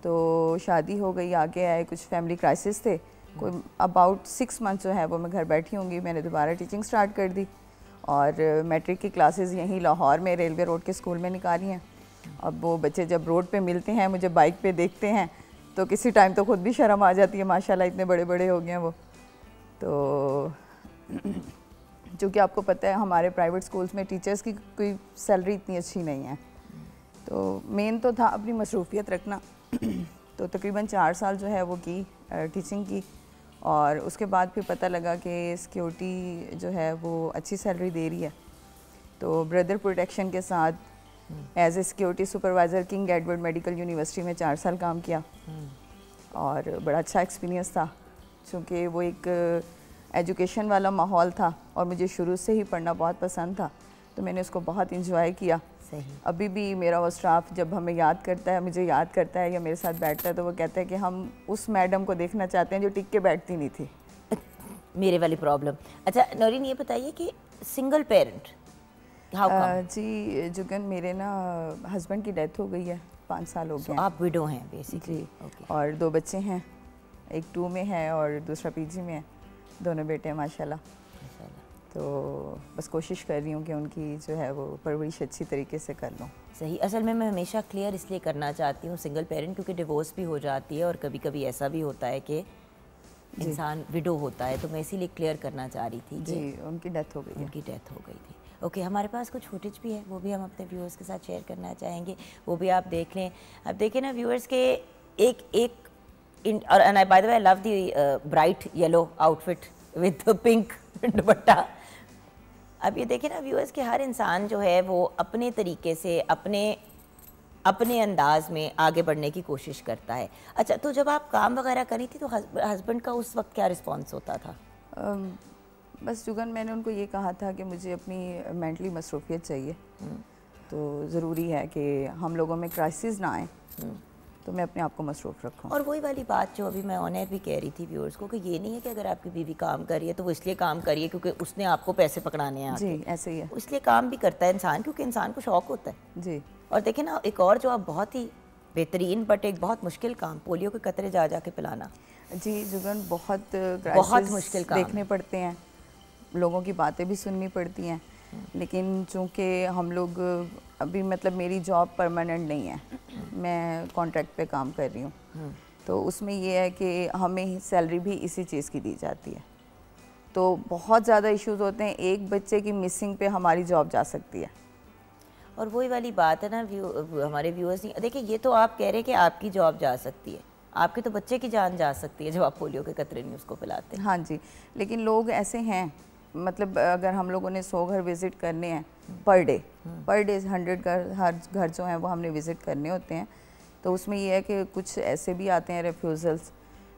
तो शादी हो गई, आगे आए कुछ फैमिली क्राइसिस थे, कोई अबाउट 6 मंथ जो है वो मैं घर बैठी होंगी, मैंने दोबारा टीचिंग स्टार्ट कर दी और मैट्रिक की क्लासेस यहीं लाहौर में रेलवे रोड के स्कूल में निकाली हैं। अब वो बच्चे जब रोड पे मिलते हैं, मुझे बाइक पे देखते हैं, तो किसी टाइम तो खुद भी शर्म आ जाती है, माशाल्लाह इतने बड़े बड़े हो गए हैं वो। तो चूँकि आपको पता है हमारे प्राइवेट स्कूल्स में टीचर्स की कोई सैलरी इतनी अच्छी नहीं है, तो मेन तो था अपनी मसरूफियत रखना। तो तकरीबन 4 साल जो है वो की टीचिंग की और उसके बाद फिर पता लगा कि सिक्योरिटी जो है वो अच्छी सैलरी दे रही है, तो ब्रदर प्रोटेक्शन के साथ as a security supervisor King Edward Medical University में 4 साल काम किया और बड़ा अच्छा एक्सपीरियंस था, क्योंकि वो एक एजुकेशन वाला माहौल था और मुझे शुरू से ही पढ़ना बहुत पसंद था, तो मैंने उसको बहुत इंजॉय किया। सही। अभी भी मेरा वो स्टाफ जब हमें याद करता है, मुझे याद करता है या मेरे साथ बैठता है, तो वो कहता है कि हम उस मैडम को देखना चाहते हैं जो टिक के बैठती नहीं थी। मेरे वाली प्रॉब्लम। अच्छा नौरीन, ये बताइए कि सिंगल पेरेंट हाउ कम? जी जुगन, मेरे ना हस्बैंड की डेथ हो गई है, 5 साल हो गए हैं। आप विडो हैं बेसिकली? जी। और 2 बच्चे हैं, एक 2 में है और दूसरा PG में है, दोनों बेटे हैं माशाल्लाह। तो बस कोशिश कर रही हूँ कि उनकी जो है वो परवरिश अच्छी तरीके से कर लूँ। सही। असल में मैं हमेशा क्लियर इसलिए करना चाहती हूँ सिंगल पेरेंट, क्योंकि डिवोर्स भी हो जाती है और कभी कभी ऐसा भी होता है कि इंसान विडो होता है, तो मैं इसीलिए क्लियर करना चाह रही थी। जी, उनकी डेथ हो गई है। उनकी डेथ हो गई थी। ओके, हमारे पास कुछ फुटेज भी है, वो भी हम अपने व्यूअर्स के साथ शेयर करना चाहेंगे, वो भी आप देख लें। अब देखिए ना व्यूअर्स के और and by the way I love the bright yellow outfit with pink दुपट्टा। अब ये देखिए ना व्यूअर्स के हर इंसान जो है वो अपने तरीके से अपने अंदाज में आगे बढ़ने की कोशिश करता है। अच्छा, तो जब आप काम वगैरह करी थी तो हस्बैंड का उस वक्त क्या रिस्पॉन्स होता था? बस जुगन, मैंने उनको ये कहा था कि मुझे अपनी मेंटली मसरूफियत चाहिए, तो ज़रूरी है कि हम लोगों में क्राइसिस ना आए, तो मैं अपने आप को मसरूफ़ रखूं। और वही वाली बात जो अभी मैं ऑनर भी कह रही थी व्यूअर्स को, कि ये नहीं है कि अगर आपकी बीवी काम कर रही है तो वो इसलिए काम कर रही है क्योंकि उसने आपको पैसे पकड़ाने हैं। जी, ऐसे ही है। इसलिए काम भी करता है इंसान क्योंकि इंसान को शौक होता है। जी। और देखिए ना, एक और जो आप बहुत ही बेहतरीन बट एक बहुत मुश्किल काम, पोलियो के कतरे जा के पिलाना। जी जुगन, बहुत मुश्किल काम देखने पड़ते हैं, लोगों की बातें भी सुननी पड़ती हैं, लेकिन चूँकि हम लोग अभी मतलब मेरी जॉब परमानेंट नहीं है, मैं कॉन्ट्रैक्ट पे काम कर रही हूँ, तो उसमें ये है कि हमें सैलरी भी इसी चीज़ की दी जाती है, तो बहुत ज़्यादा इश्यूज़ होते हैं। एक बच्चे की मिसिंग पे हमारी जॉब जा सकती है। और वही वाली बात है ना, हमारे व्यूअर्स नहीं, देखिए ये तो आप कह रहे हैं कि आपकी जॉब जा सकती है, आपके तो बच्चे की जान जा सकती है जब आप पोलियो के कतरे नहीं उसको पिलाते। हाँ जी, लेकिन लोग ऐसे हैं, मतलब अगर हम लोगों ने 100 घर विज़िट करने हैं पर डे 100 घर, हर घर जो हैं वो हमने विज़िट करने होते हैं, तो उसमें ये है कि कुछ ऐसे भी आते हैं रेफ्यूज़ल्स।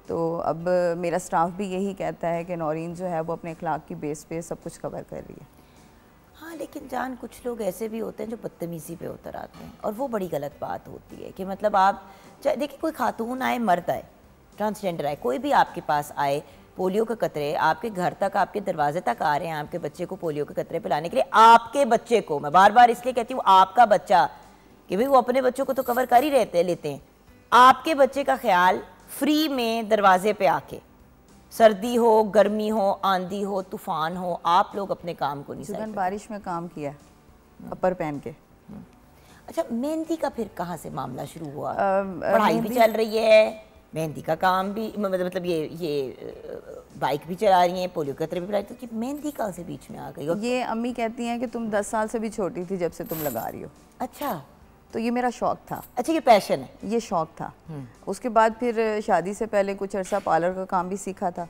तो अब मेरा स्टाफ भी यही कहता है कि नौरीन जो है वो अपने अखलाक की बेस पे सब कुछ कवर कर रही है। हाँ, लेकिन जान कुछ लोग ऐसे भी होते हैं जो बदतमीज़ी पे उतर आते हैं, और वो बड़ी गलत बात होती है कि मतलब आप चाहे देखिए कोई खातून आए, मर्द आए, ट्रांसजेंडर आए, कोई भी आपके पास आए, पोलियो के कतरे आपके घर तक, आपके दरवाजे तक आ रहे हैं आपके बच्चे को पोलियो के कतरे पिलाने के लिए, आपके बच्चे को, मैं बार बार इसलिए कहती हूँ आपका बच्चा, कि भाई वो अपने बच्चों को तो कवर कर ही लेते हैं, आपके बच्चे का ख्याल फ्री में दरवाजे पे आके, सर्दी हो, गर्मी हो, आंधी हो, तूफान हो, आप लोग अपने काम को नहीं जुगन, बारिश में काम किया अपर पहन के। अच्छा, मेहंदी का फिर कहाँ से मामला शुरू हुआ? पढ़ाई भी चल रही है, मेहंदी का काम भी, मतलब ये बाइक भी चला रही हैं, पोलियो कतरे भी पिला रही, तो मेहंदी कहाँ से बीच में आ गई? ये अम्मी कहती हैं कि तुम 10 साल से भी छोटी थी जब से तुम लगा रही हो। अच्छा। तो ये मेरा शौक़ था। अच्छा, ये पैशन है? ये शौक़ था। उसके बाद फिर शादी से पहले कुछ अर्सा पार्लर का काम भी सीखा था।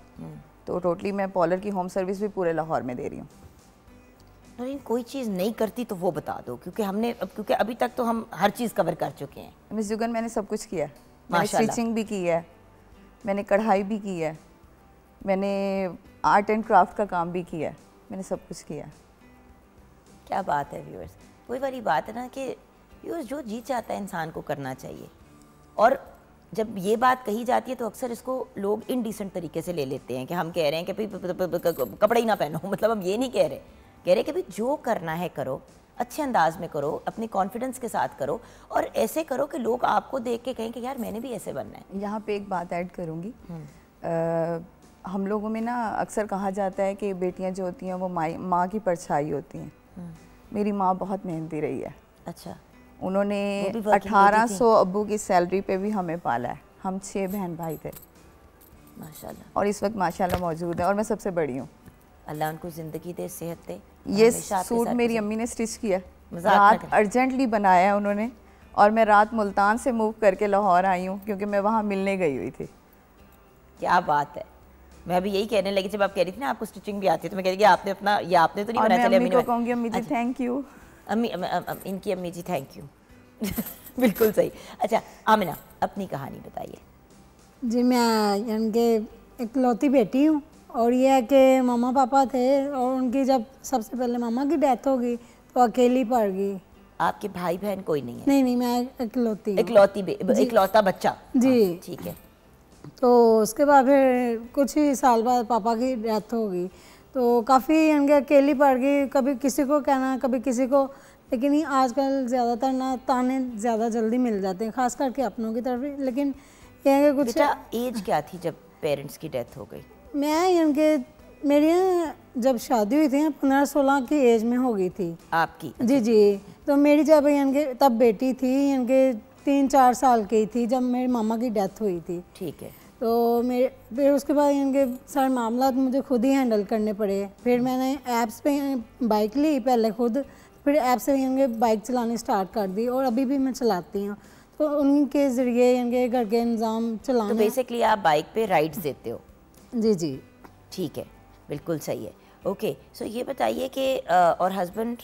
तो टोटली मैं पार्लर की होम सर्विस भी पूरे लाहौर में दे रही हूँ। नौरीन, कोई चीज़ नहीं करती तो वो बता दो, क्योंकि अभी तक तो हम हर चीज़ कवर कर चुके हैं। मिस जुगन, मैंने सब कुछ किया। मैंने स्टिचिंग भी की है, मैंने कढ़ाई भी की है, मैंने आर्ट एंड क्राफ्ट का काम भी किया है, मैंने सब कुछ किया। क्या बात है व्यूअर्स, वही वाली बात है ना कि व्यूअर्स जो जी चाहता है इंसान को करना चाहिए। और जब ये बात कही जाती है तो अक्सर इसको लोग इनडिसेंट तरीके से ले लेते हैं कि हम कह रहे हैं कि भाई कपड़े ही ना पहनो। मतलब हम ये नहीं कह रहे कि भाई जो करना है करो, अच्छे अंदाज में करो, अपने कॉन्फिडेंस के साथ करो और ऐसे करो कि लोग आपको देख के कहें कि यार मैंने भी ऐसे बनना है। यहाँ पे एक बात ऐड करूँगी। हम लोगों में ना अक्सर कहा जाता है कि बेटियाँ जो होती हैं वो माँ की परछाई होती हैं। मेरी माँ बहुत मेहनती रही है। अच्छा। उन्होंने 1800 अब्बू की सैलरी पे भी हमें पाला है। हम 6 बहन भाई थे माशाल्लाह, और इस वक्त माशाल्लाह मौजूद है और मैं सबसे बड़ी हूँ। अल्लाह उनको ज़िंदगी दे, सेहत दे। ये सूट मेरी अम्मी ने स्टिच किया, रात अर्जेंटली बनाया है उन्होंने, और मैं रात मुल्तान से मूव करके लाहौर आई हूँ क्योंकि मैं वहाँ मिलने गई हुई थी। क्या बात है, मैं भी यही कहने लगी जब आप कह रही थी ना आपको स्टिचिंग भी आती है, तो मैं कह रही थी आपने अपना, ये आपने तो नहीं बनाया। चलिए अम्मी को कहूँगी अम्मी जी थैंक यू। अम्मी इनकी अम्मी जी थैंक यू। बिल्कुल सही। अच्छा आमिना, अपनी कहानी बताइए। जी, मैं यानी कि इकलौती बेटी हूँ और ये है कि मामा पापा थे और उनकी जब सबसे पहले मामा की डेथ हो गई तो अकेली पड़ गई। आपके भाई बहन कोई नहीं है? नहीं, मैं इकलौती। इकलौता बच्चा? जी ठीक है। तो उसके बाद फिर कुछ ही साल बाद पापा की डेथ हो गई तो काफ़ी यानी कि अकेली पड़ गई, कभी किसी को कहना कभी किसी को। लेकिन ये आजकल ज़्यादातर ना ताने ज़्यादा जल्दी मिल जाते हैं, खास करके अपनों की तरफ। लेकिन ये कुछ बेटा एज क्या थी जब पेरेंट्स की डेथ हो गई? मैं यानी कि मेरी जब शादी हुई थी 15-16 की एज में हो गई थी। आपकी? जी। तो मेरी जब यानी कि तब बेटी थी यानी कि 3-4 साल की थी जब मेरी मामा की डेथ हुई थी। ठीक है। तो मेरे फिर उसके बाद यानी कि सारे मामला मुझे खुद ही हैंडल करने पड़े। फिर मैंने ऐप्स पे बाइक ली पहले खुद, फिर ऐप से यानी कि बाइक चलानी स्टार्ट कर दी और अभी भी मैं चलाती हूँ। तो उनके ज़रिए यानी कि घर के इंतज़ाम चलाना। तो बेसिकली आप बाइक पे राइड्स देते हो? जी। ठीक है, बिल्कुल सही है। ओके, सो ये बताइए कि और हस्बैंड?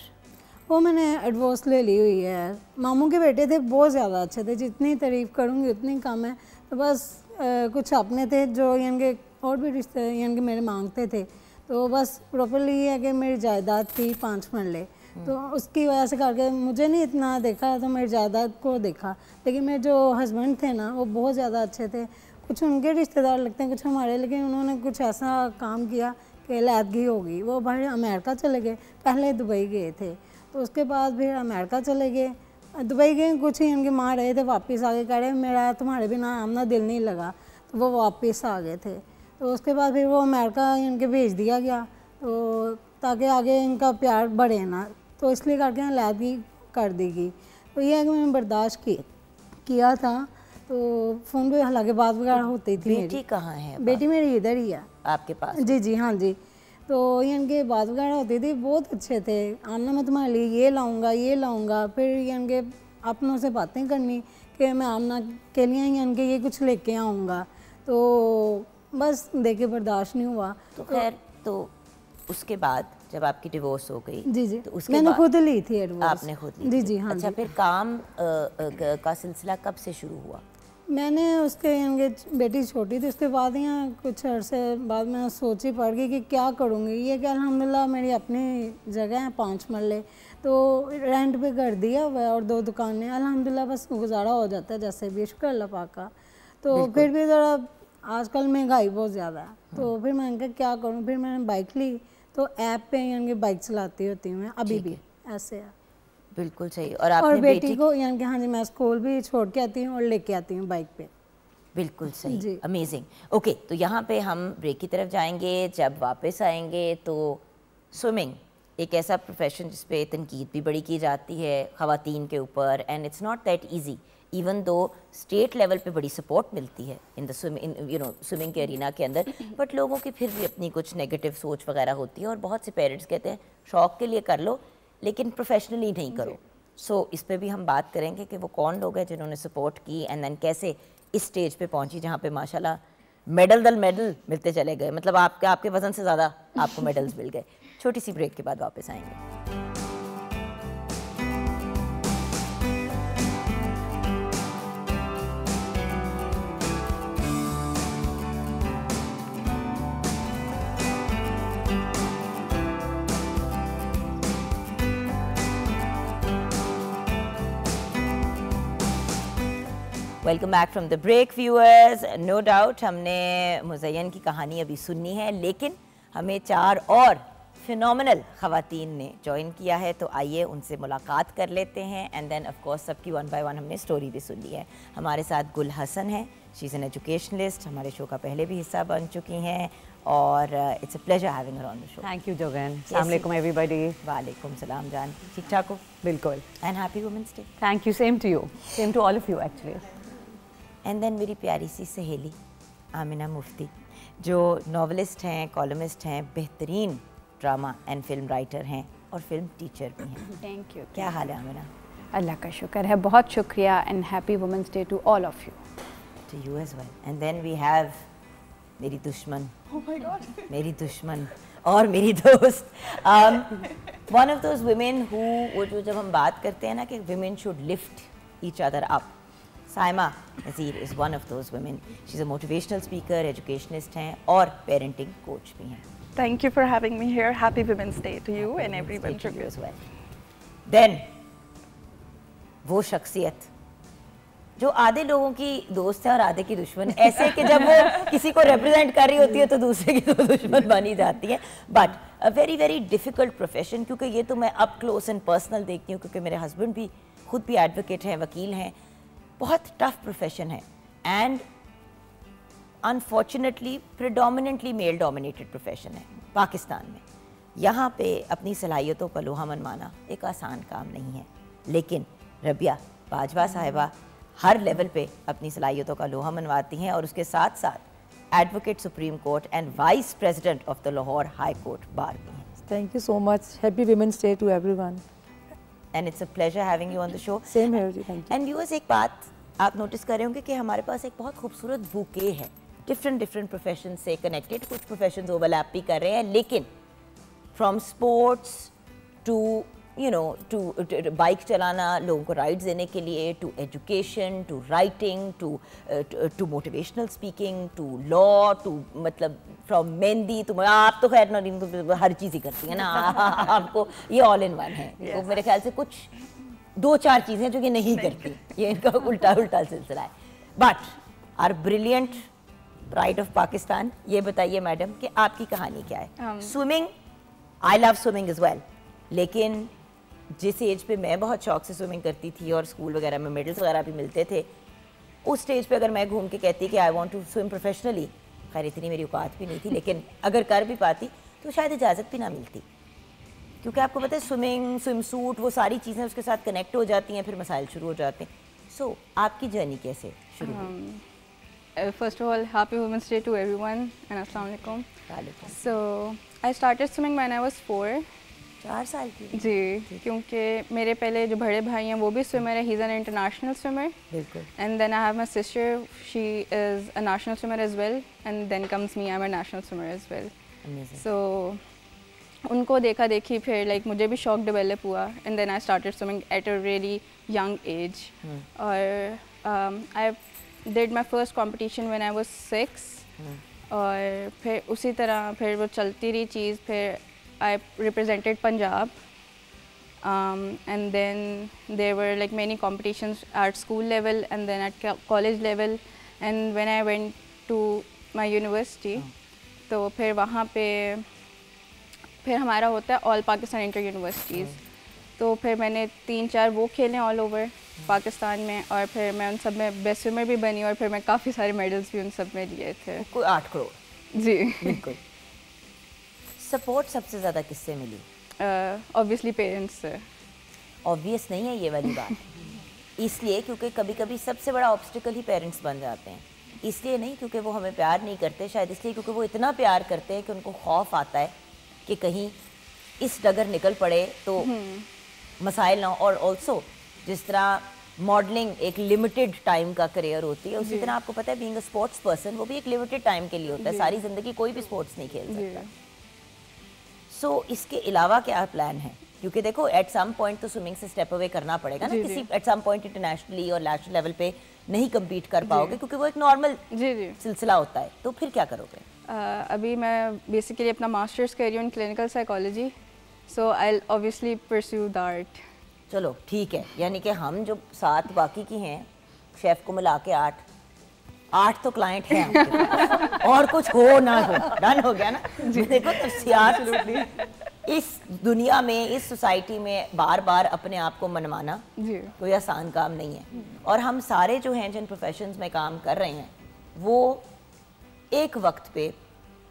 वो मैंने एडवोर्स ले ली हुई है। मामू के बेटे थे, बहुत ज़्यादा अच्छे थे, जितनी तारीफ़ करूँगी उतनी कम है। तो बस कुछ अपने थे जो यानी कि और भी रिश्ते यानी कि मेरे मांगते थे। तो बस प्रॉपरली ये है कि मेरी जायदाद थी 5 मरले, तो उसकी वजह से करके मुझे नहीं इतना देखा, तो मेरी जायदाद को देखा। लेकिन मेरे जो हस्बैंड थे ना वो बहुत ज़्यादा अच्छे थे। कुछ उनके रिश्तेदार लगते हैं कुछ हमारे, लेकिन उन्होंने कुछ ऐसा काम किया कि अलहदगी हो गई। वो बाहर अमेरिका चले गए, पहले दुबई गए थे, तो उसके बाद फिर अमेरिका चले गए। दुबई गए कुछ ही उनके माँ रहे थे, वापस आ गए, कह रहे मेरा तुम्हारे बिना आमना दिल नहीं लगा, तो वो वापस आ गए थे। तो उसके बाद फिर वो अमेरिका इनके भेज दिया गया, तो ताकि आगे इनका प्यार बढ़े ना, तो इसलिए करके अलहदगी कर दी गई। तो ये है कि मैंने बर्दाश्त किया था। तो फ़ोन पे हालांकि बात वगैरह होती थी। बेटी कहाँ है? बेटी मेरी इधर ही है आपके पास? जी, हाँ जी। तो ये इनके बात वगैरह होती थी, बहुत अच्छे थे। आमना मैं तुम्हारे लिए ये लाऊंगा। फिर ये इनके अपनों से बातें करनी कि मैं आमना के लिए इनके ये कुछ लेके आऊँगा। तो बस देखे बर्दाश्त नहीं हुआ। तो खैर, तो उसके बाद जब आपकी डिवोर्स हो गई? जी। तो उसके मैंने बाद खुद ली थी एडवाइस। आपने खुद ली? जी, हाँ। अच्छा, फिर काम का सिलसिला कब से शुरू हुआ? मैंने उसके यानी बेटी छोटी थी, उसके बाद यहाँ कुछ अरसे बाद मैं सोची पड़ गई कि क्या करूँगी। ये कि अल्हम्दुलिल्लाह मेरी अपनी जगह है 5 मरले, तो रेंट पे कर दिया हुआ है और 2 दुकानें, अल्हम्दुलिल्लाह बस गुजारा हो जाता है जैसे भी, शुक्र अल्लाह पाक का। तो फिर भी ज़रा आजकल महंगाई बहुत ज़्यादा है, तो फिर मैंने कहा क्या करूँ। फिर मैंने बाइक ली, तो ऐप पे यानी बाइक चलाती होती हूँ मैं अभी भी, ऐसे है। बिल्कुल सही। और आपने बेटी को यानी कि हाँ जी, मैं स्कूल भी छोड़ के आती हूँ और लेके आती हूँ बाइक पे। बिल्कुल सही, अमेजिंग। ओके, तो यहाँ पे हम ब्रेक की तरफ जाएंगे। जब वापस आएंगे तो स्विमिंग एक ऐसा प्रोफेशन जिस पे तनकीद भी बड़ी की जाती है ख़वातीन के ऊपर, and it's not that easy, even though state level पे बड़ी सपोर्ट मिलती है इन द स्विमिंग के अरीना के अंदर, बट लोगों की फिर भी अपनी कुछ नेगेटिव सोच वगैरह होती है। और बहुत से पेरेंट्स कहते हैं शौक़ के लिए कर लो लेकिन प्रोफेशनली नहीं करो। सो इस पे भी हम बात करेंगे कि वो कौन लोग हैं जिन्होंने सपोर्ट की एंड देन कैसे इस स्टेज पे पहुंची जहाँ पे माशाल्लाह मेडल दल मेडल मिलते चले गए, मतलब आपके वजन से ज़्यादा आपको मेडल्स मिल गए। छोटी सी ब्रेक के बाद वापस आएंगे। Welcome back from the break viewers. No doubt हमने मुज़य्यन की कहानी अभी सुनी है, लेकिन हमें 4 और फिनोमिनल ख़वातीन ने ज्वाइन किया है, तो आइए उनसे मुलाकात कर लेते हैं एंड देन ऑफ कोर्स सबकी 1 बाय 1 हमने स्टोरी भी सुन ली है। हमारे साथ गुल हसन है, शी इज़ एन एजुकेशनलिस्ट, हमारे शो का पहले भी हिस्सा बन चुकी हैं और it's a pleasure having her on the show. Thank you Jogan. अस्सलाम वालेकुम एवरीबॉडी। वालेकुम सलाम जान, ठीक ठाक हो? बिल्कुल। And happy women's day. Thank you, same to you, same to all of you actually. And then मेरी प्यारी सी सहेली आमिना मुफ्ती, जो नॉवलिस्ट हैं, कॉलमिस्ट हैं, बेहतरीन ड्रामा एंड फिल्म राइटर हैं और फिल्म टीचर भी हैं। Thank you. क्या हाल है आमिना? अल्लाह का शुक्र है, बहुत शुक्रिया and happy women's day to all of you. To you as well. And then we have मेरी दुश्मन, मेरी दुश्मन और मेरी दोस्त, one of those women who, वो जो जब हम बात करते हैं ना कि women should lift each other up, Saima Nazir is one of those women. She is a motivational speaker, educationist हैं और पेरेंटिंग कोच भी हैं। Thank you for having me here. Happy Women's Day to you and everyone. To you as well. Then वो शख्सियत जो आधे लोगों की दोस्त है और आधे की दुश्मन, ऐसे कि जब वो किसी को रिप्रेजेंट कर रही होती है तो दूसरे की तो दुश्मन बनी जाती है। But a very very difficult profession, क्योंकि ये तो मैं अप क्लोज एंड पर्सनल देखती हूँ, क्योंकि मेरे हस्बैंड भी खुद भी एडवोकेट हैं, वकील हैं। बहुत टफ प्रोफेशन है and unfortunately predominantly male dominated profession है पाकिस्तान में। यहाँ पे अपनी सलाहियतों का लोहा मनवाना एक आसान काम नहीं है, लेकिन रबिया बाजवा साहिबा हर लेवल पे अपनी सलाहियतों का लोहा मनवाती हैं और उसके साथ साथ advocate supreme court and vice president of the Lahore high court bar भी हैं। Thank you so much. Happy women's day to everyone and it's a pleasure having you on the show. Same here जी, थैंक यू। एंड व्यूअर्स, एक बात आप नोटिस कर रहे होंगे कि हमारे पास एक बहुत खूबसूरत बुके है, डिफरेंट प्रोफेशन से कनेक्टेड। कुछ प्रोफेशन ओवरलैप भी कर रहे हैं, लेकिन from sports to to bike चलाना, लोगों को राइड्स देने के लिए, to education, to writing, to motivational speaking, to law, to मतलब फ्रॉम मेहंदी, तो आप तो खैर ना हर चीज़ ही करती हैं ना आपको ये ऑल इन वन है। तो मेरे ख्याल से कुछ 2-4 चीज़ें जो कि नहीं करती, ये इनका उल्टा सिलसिला है। But are brilliant pride of Pakistan, ये बताइए मैडम कि आपकी कहानी क्या है? Swimming, I love swimming is well, लेकिन जिस एज पे मैं बहुत शौक से स्विमिंग करती थी और स्कूल वगैरह में मेडल्स वगैरह भी मिलते थे, उस स्टेज पे अगर मैं घूम के कहती कि I want to swim professionally, खैर इतनी मेरी औकात भी नहीं थी, लेकिन अगर कर भी पाती तो शायद इजाज़त भी ना मिलती, क्योंकि आपको पता है स्विमिंग, स्विम सूट, वो सारी चीज़ें उसके साथ कनेक्ट हो जाती हैं, फिर मसाइल शुरू हो जाते हैं। सो आपकी जर्नी कैसे शुरू हुई? First of all, happy Women's Day to everyone and Assalamu alaikum. वालेकुम। So, I started swimming when I was 4. 4 साल की? जी, क्योंकि मेरे पहले जो बड़े भाई हैं वो भी स्विमर है, he is an international swimmer. बिल्कुल। And then I have my sister, she is a national swimmer as well, and then comes me, I am a national swimmer as well. So उनको देखा देखी फिर लाइक मुझे भी शौक डेवलप हुआ, and then I started swimming at a really young age. और I did my first competition when I was 6, और फिर उसी तरह फिर वो चलती रही चीज़। फिर I represented Punjab, and then there were like many competitions at school level and then at college level, and when I went to my university, तो फिर वहाँ पे फिर हमारा होता है ऑल पाकिस्तान इंटर यूनिवर्सिटीज़, तो फिर मैंने 3-4 वो खेले ऑल ओवर पाकिस्तान में, और फिर मैं उन सब में बेस्ट स्विमर भी बनी, और फिर मैं काफ़ी सारे मेडल्स भी उन सब में लिए थे। कोई 8 करोड़। जी बिल्कुल। सपोर्ट सबसे ज़्यादा किससे मिली? ऑब्वियसली पेरेंट्स से। ऑब्वियस नहीं है ये वाली बात, इसलिए क्योंकि कभी कभी सबसे बड़ा ऑब्स्टिकल ही पेरेंट्स बन जाते हैं। इसलिए नहीं क्योंकि वो हमें प्यार नहीं करते, शायद इसलिए क्योंकि वो इतना प्यार करते हैं कि उनको खौफ आता है कि कहीं इस डगर निकल पड़े तो मसाइल ना हो। और ऑल्सो जिस तरह मॉडलिंग एक लिमिटेड टाइम का करियर होती है, उसी तरह आपको पता है बीइंग अ स्पोर्ट्स पर्सन वो भी एक लिमिटेड टाइम के लिए होता है, सारी ज़िंदगी कोई भी स्पोर्ट्स नहीं खेल सकता। सो इसके अलावा क्या प्लान है? क्योंकि देखो एट सम पॉइंट तो स्विमिंग से स्टेप अवे करना पड़ेगा ना, किसी एट सम पॉइंट इंटरनेशनली और नेशनल लेवल पे नहीं कम्पीट कर पाओगे क्योंकि वो एक नॉर्मल सिलसिला होता है, तो फिर क्या करोगे? अभी मैं बेसिकली अपना मास्टर्स कर रही हूँ in clinical psychology, so I will obviously pursue that. चलो ठीक है, यानी कि हम जो 7 बाकी की हैं शेफ को मिला के 8 तो क्लाइंट हैं और कुछ हो ना हो, डन हो गया ना। देखो तफसीलात इस दुनिया में, इस सोसाइटी में बार बार अपने आप को मनवाना कोई आसान काम नहीं है। और हम सारे जो हैं जिन प्रोफेशंस में काम कर रहे हैं वो एक वक्त पे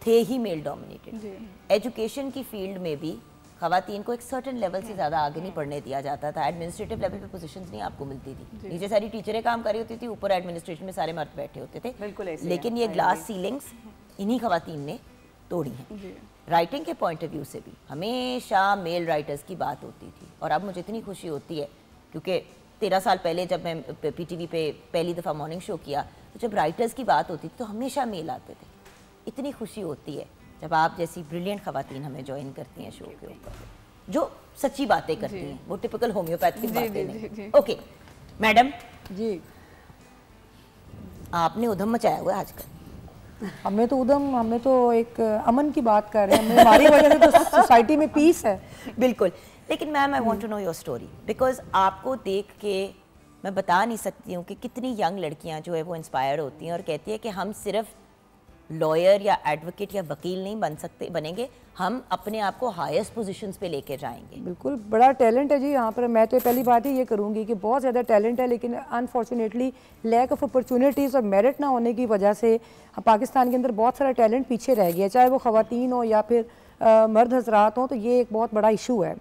थे ही मेल डोमिनेटेड। एजुकेशन की फील्ड में भी खवातीन को एक सर्टेन लेवल से ज़्यादा आगे नहीं पढ़ने दिया जाता था। एडमिनिस्ट्रेटिव लेवल पे पोजीशंस नहीं आपको मिलती थी, नीचे सारी टीचरें काम कर रही होती थी, ऊपर एडमिनिस्ट्रेशन में सारे मर्द बैठे होते थे। बिल्कुल ऐसे लेकिन ये ग्लास सीलिंग्स इन्हीं खवातीन ने तोड़ी हैं। राइटिंग के पॉइंट ऑफ व्यू से भी हमेशा मेल राइटर्स की बात होती थी, और अब मुझे इतनी खुशी होती है क्योंकि 13 साल पहले जब मैं PTV पे पहली दफ़ा मॉर्निंग शो किया तो जब राइटर्स की बात होती थी तो हमेशा मेल आते थे। इतनी खुशी होती है जब आप जैसी ब्रिलियंट खवातीन हमें ज्वाइन करती हैं शो के ऊपर, जो सच्ची बातें करती हैं, वो टिपिकल होम्योपैथिक बातें नहीं। ओके मैडम जी, आपने उधम मचाया हुआ है आजकल। हमें तो एक अमन की बात कर रहे हैं, हमारी वजह से तो सोसाइटी में पीस है। बिल्कुल, लेकिन ma'am I want to know your story because आपको देख के मैं बता नहीं सकती हूँ कि कितनी यंग लड़कियाँ जो है वो इंस्पायर होती हैं और कहती है कि हम सिर्फ लॉयर या एडवोकेट या वकील नहीं बनेंगे, हम अपने आप को हाईएस्ट पोजीशंस पे लेके जाएंगे। बिल्कुल, बड़ा टैलेंट है जी यहाँ पर। मैं तो पहली बात ही ये करूँगी कि बहुत ज़्यादा टैलेंट है, लेकिन अनफॉर्चुनेटली लैक ऑफ अपॉर्चुनिटीज़ और मेरिट ना होने की वजह से पाकिस्तान के अंदर बहुत सारा टैलेंट पीछे रह गया, चाहे वो ख़वातीन हो या फिर मर्द हजरात हों, तो ये एक बहुत बड़ा इशू है।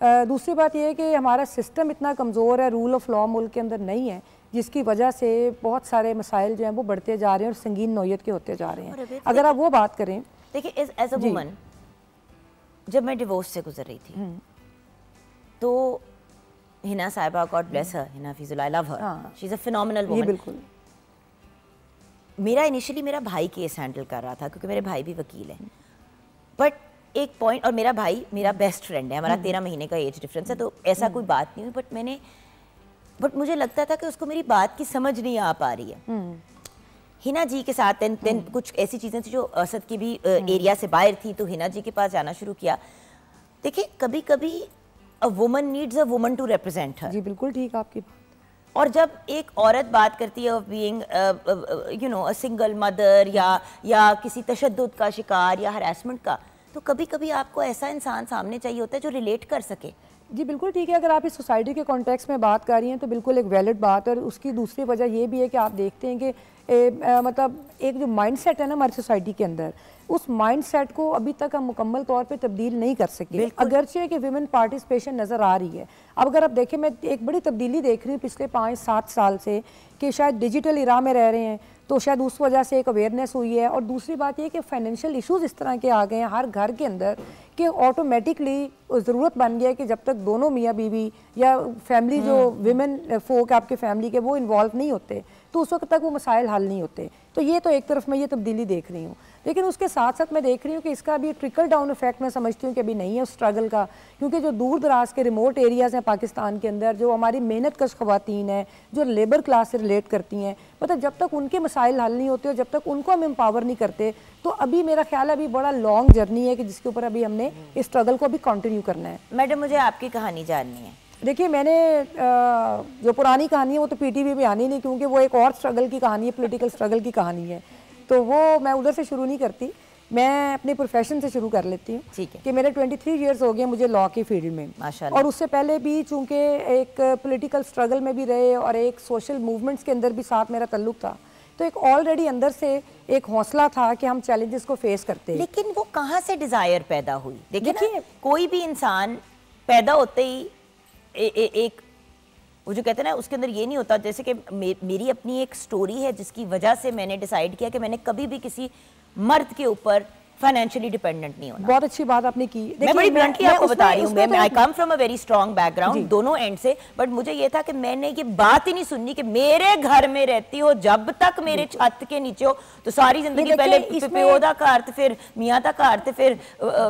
दूसरी बात यह है कि हमारा सिस्टम इतना कमज़ोर है, रूल ऑफ लॉ मुल्क के अंदर नहीं है, जिसकी वजह से बहुत सारे मसाइल जो हैं वो बढ़ते जा रहे हैं और संगीन नौयत के होते जा रहे हैं। अगर आप वो बात करें, देखिए एज अ वुमन जब मैं डिवोर्स से गुजर रही थी तो हिना साहिबा, God bless her, Hina Fizul, I love her, she is a phenomenal woman. बिल्कुल, मेरा इनिशियली मेरा भाई केस हैंडल कर रहा था क्योंकि मेरे भाई भी वकील हैं, बट एक पॉइंट, और मेरा भाई मेरा बेस्ट फ्रेंड है, हमारा 13 महीने का एज डिफरेंस है, तो ऐसा कोई बात नहीं हुई, बट मुझे लगता था कि उसको मेरी बात की समझ नहीं आ पा रही है। हिना जी के साथ देन कुछ ऐसी चीज़ें थी जो असद की भी एरिया से बाहर थी, तो हिना जी के पास जाना शुरू किया। देखिए कभी कभी a woman needs a woman to represent her. जी बिल्कुल ठीक आपकी बात। और जब एक औरत बात करती है of being you know a single mother या किसी तशद्दुद का शिकार या हरासमेंट का, तो कभी कभी आपको ऐसा इंसान सामने चाहिए होता है जो रिलेट कर सके। जी बिल्कुल ठीक है, अगर आप इस सोसाइटी के कॉन्टेक्स्ट में बात कर रही हैं तो बिल्कुल एक वैलिड बात है। और उसकी दूसरी वजह ये भी है कि आप देखते हैं कि मतलब एक जो माइंडसेट है ना हमारी सोसाइटी के अंदर, उस माइंडसेट को अभी तक हम मुकम्मल तौर पे तब्दील नहीं कर सके, अगरचे कि विमेन पार्टिसिपेशन नज़र आ रही है। अब अगर आप देखें, मैं एक बड़ी तब्दीली देख रही हूँ पिछले 5-7 साल से कि शायद डिजिटल इरा में रह रहे हैं, तो शायद उस वजह से एक अवेयरनेस हुई है। और दूसरी बात यह कि फाइनेंशियल इश्यूज इस तरह के आ गए हैं हर घर के अंदर कि ऑटोमेटिकली ज़रूरत बन गया है कि जब तक दोनों मियाँ बीवी या फैमिली जो विमेन फोक आपके फैमिली के वो इन्वॉल्व नहीं होते, तो उस वक्त तक वो मसाइल हल नहीं होते। तो ये तो एक तरफ मैं ये तब्दीली देख रही हूँ, लेकिन उसके साथ साथ मैं देख रही हूँ कि इसका भी ट्रिकल डाउन इफेक्ट मैं समझती हूँ कि अभी नहीं है उस स्ट्रगल का, क्योंकि जो दूर दराज के रिमोट एरियाज़ हैं पाकिस्तान के अंदर, जो हमारी मेहनत कश ख़वातीन हैं, जो लेबर क्लास से रिलेट करती हैं, मतलब जब तक उनके मसाइल हल नहीं होते और जब तक उनको हम एम्पावर नहीं करते, तो अभी मेरा ख्याल है अभी बड़ा लॉन्ग जर्नी है कि जिसके ऊपर अभी हमने इस स्ट्रगल को अभी कंटिन्यू करना है। मैडम मुझे आपकी कहानी जाननी है। देखिए मैंने जो पुरानी कहानी है वो तो PTV पे आनी नहीं, क्योंकि वो एक और स्ट्रगल की कहानी है, पॉलिटिकल स्ट्रगल की कहानी है, तो वो मैं उधर से शुरू नहीं करती, मैं अपने प्रोफेशन से शुरू कर लेती हूँ। ठीक है। कि मेरे 23 इयर्स हो गए मुझे लॉ की फील्ड में, माशाल्लाह। और उससे पहले भी चूँकि एक पॉलिटिकल स्ट्रगल में भी रहे और एक सोशल मूवमेंट्स के अंदर भी साथ मेरा ताल्लुक था, तो एक ऑलरेडी अंदर से एक हौसला था कि हम चैलेंजेस को फेस करते हैं। लेकिन वो कहाँ से डिज़ायर पैदा हुई? देखिए कोई भी इंसान पैदा होते ही एक वो जो कहते हैं ना, उसके अंदर ये नहीं होता। जैसे कि मेरी अपनी एक स्टोरी है जिसकी वजह से मैंने डिसाइड किया कि मैंने कभी भी किसी मर्द के ऊपर फाइनेंशियली डिपेंडेंट नहीं होना। बहुत अच्छी बात आपने की। मैं बड़ी ब्लंटली आपको बता रही हूँ, मैं I come from a very strong background दोनों एंड से, बट मुझे ये था कि मैंने ये बात ही नहीं सुननी कि मेरे घर में रहती हो, जब तक मेरे छत के नीचे हो तो सारी जिंदगी पहले प्यो दा घर ते फिर मियाँ दा घर ते फिर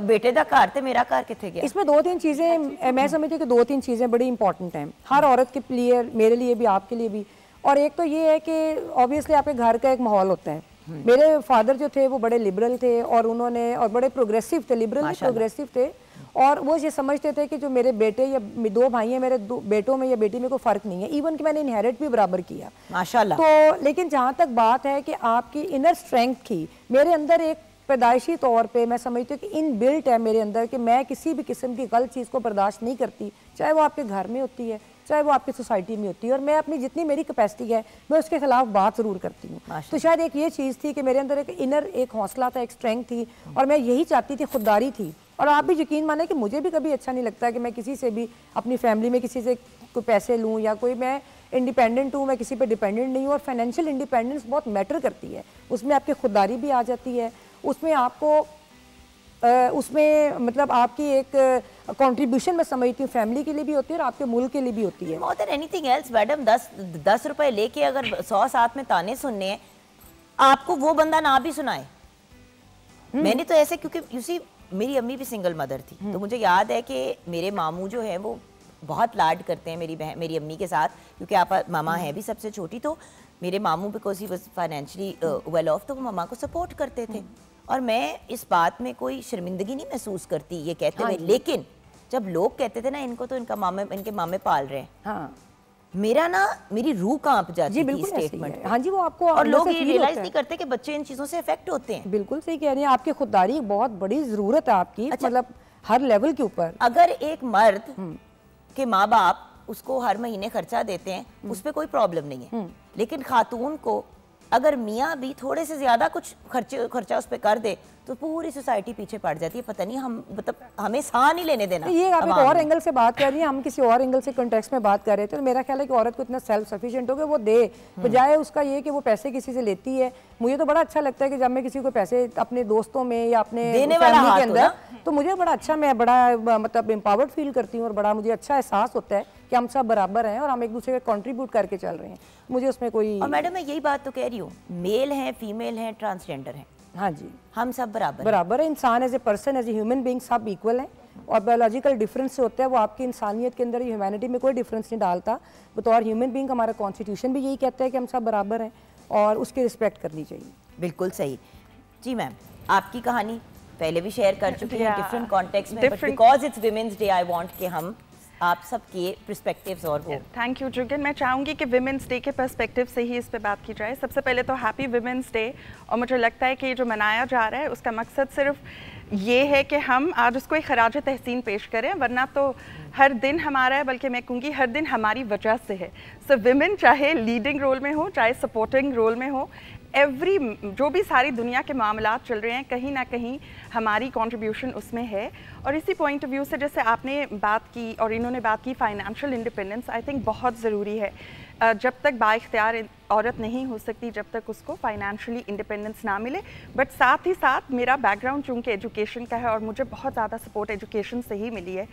बेटे दा घर ते मेरा घर किथे गया। इसमें 2-3 चीज़ें मैं समझती हूँ कि 2-3 चीज़ें बड़ी इंपॉर्टेंट हैं हर औरत के लिए, मेरे लिए भी, आपके लिए भी। और एक तो ये है कि ऑब्वियसली आपके घर का एक माहौल होता है। मेरे फादर जो थे वो बड़े लिबरल थे और उन्होंने और बड़े प्रोग्रेसिव थे, लिबरल प्रोग्रेसिव थे, और वो ये समझते थे कि जो मेरे बेटे या 2 भाई हैं, मेरे 2 बेटों में या बेटी में कोई फ़र्क नहीं है, इवन कि मैंने इनहेरिट भी बराबर किया माशाल्लाह। तो लेकिन जहाँ तक बात है कि आपकी इनर स्ट्रेंथ थी, मेरे अंदर एक पैदाइशी तौर पे मैं समझती हूँ कि इन बिल्ट है मेरे अंदर कि मैं किसी भी किस्म की गलत चीज़ को बर्दाश्त नहीं करती, चाहे वो आपके घर में होती है, चाहे वो आपकी सोसाइटी में होती है, और मैं अपनी जितनी मेरी कैपेसिटी है मैं उसके खिलाफ बात ज़रूर करती हूँ। तो शायद एक ये चीज़ थी कि मेरे अंदर एक इनर एक हौसला था, एक स्ट्रेंथ थी, और मैं यही चाहती थी, खुददारी थी। और आप भी यकीन माने कि मुझे भी कभी अच्छा नहीं लगता कि मैं किसी से भी अपनी फैमिली में किसी से कोई पैसे लूँ या कोई, मैं इंडिपेंडेंट हूँ, मैं किसी पे डिपेंडेंट नहीं हूँ। और फाइनेंशियल इंडिपेंडेंस बहुत मैटर करती है, उसमें आपकी खुददारी भी आ जाती है, उसमें आपको उसमें मतलब आपकी एक कंट्रीब्यूशन मैं समझती हूँ फैमिली के लिए भी होती है और आपके मुल्क के लिए भी होती है। More than anything else madam, 10 रुपए लेके अगर 100 साथ में ताने सुनने हैं, आपको वो बंदा ना भी सुनाए। मैंने तो ऐसे, क्योंकि यू सी मेरी अम्मी भी सिंगल मदर थी, तो मुझे याद है कि मेरे मामू जो है वो बहुत लाड करते हैं मेरी अम्मी के साथ, क्योंकि आप मामा है भी सबसे छोटी, तो मेरे मामू because he was financially well of, तो वो मामा को सपोर्ट करते थे। और मैं इस बात में कोई शर्मिंदगी नहीं महसूस करती ये कहते हुए, लेकिन जब लोग कहते थे ना इनको तो इनके मामे पाल रहे हैं, हाँ, मेरी रूह कांप जाती थी स्टेटमेंट। हाँ जी, वो आपको, और लोग ये रियलाइज नहीं करते कि बच्चे इन चीजों से इफेक्ट होते हैं। बिल्कुल सही कह रही हैं, आपकी खुददारी बहुत बड़ी जरूरत है आपकी, मतलब हर लेवल के ऊपर। अगर एक मर्द के माँ बाप उसको हर महीने खर्चा देते हैं, उस पर कोई प्रॉब्लम नहीं है, लेकिन खातून को अगर मियाँ भी थोड़े से ज्यादा कुछ खर्चा उस पर कर दे तो पूरी सोसाइटी पीछे पड़ जाती है। पता नहीं हम मतलब हमें साह नहीं लेने देना। ये आप एक और एंगल से बात कर रही हैं, हम किसी और एंगल से कॉन्टेक्स्ट में बात कर रहे थे। तो मेरा ख्याल है कि औरत को इतना सेल्फ सफिशिएंट हो कि वो दे, बजाय उसका ये कि वो पैसे किसी से लेती है। मुझे तो बड़ा अच्छा लगता है कि जब मैं किसी को पैसे अपने दोस्तों में या अपने देने वाला के अंदर, तो मुझे बड़ा अच्छा, मैं बड़ा मतलब एम्पावर्ड फील करती हूँ और बड़ा मुझे अच्छा एहसास होता है कि हम सब बराबर हैं और हम एक दूसरे का कंट्रीब्यूट करके चल रहे हैं। मुझे उसमें कोई, और मैडम मैं यही बात तो कह रही हूँ, मेल हैं, फीमेल हैं, ट्रांसजेंडर हैं, हाँ जी, हम सब बराबर है। इंसान as a person, as a human being सब इक्वल हैं। और बायोलॉजिकल डिफरेंस होता है वो आपकी इंसानियत के अंदर, ह्यूमैनिटी में कोई डिफरेंस नहीं डालता। बतौर ह्यूमन बीइंग हमारा कॉन्स्टिट्यूशन भी यही कहता है कि हम सब बराबर हैं और उसकी रिस्पेक्ट करनी चाहिए। बिल्कुल सही जी। मैम आपकी कहानी पहले भी शेयर कर चुकी है डिफरेंट कॉन्टेक्स्ट में, but because it's women's day I want कि हम आप सबके पर्सपेक्टिव्स और वो। Thank you Juggan. मैं चाहूँगी कि विमेंस डे के पर्सपेक्टिव से ही इस पे बात की जाए। सबसे पहले तो हैप्पी विमेंस डे। और मुझे लगता है कि जो मनाया जा रहा है उसका मकसद सिर्फ ये है कि हम आज उसको एक खराज तहसीन पेश करें, वरना तो हर दिन हमारा है, बल्कि मैं कहूँगी हर दिन हमारी वजह से है। सो विमेन चाहे लीडिंग रोल में हो, चाहे सपोर्टिंग रोल में हो, जो भी सारी दुनिया के मामलात चल रहे हैं, कहीं ना कहीं हमारी कंट्रीब्यूशन उसमें है। और इसी पॉइंट ऑफ व्यू से जैसे आपने बात की और इन्होंने बात की फाइनेंशियल इंडिपेंडेंस, आई थिंक बहुत ज़रूरी है। जब तक बाइख्तियार औरत नहीं हो सकती जब तक उसको फाइनेंशियली इंडिपेंडेंस ना मिले। बट साथ ही साथ मेरा बैकग्राउंड चूँकि एजुकेशन का है और मुझे बहुत ज़्यादा सपोर्ट एजुकेशन से ही मिली है,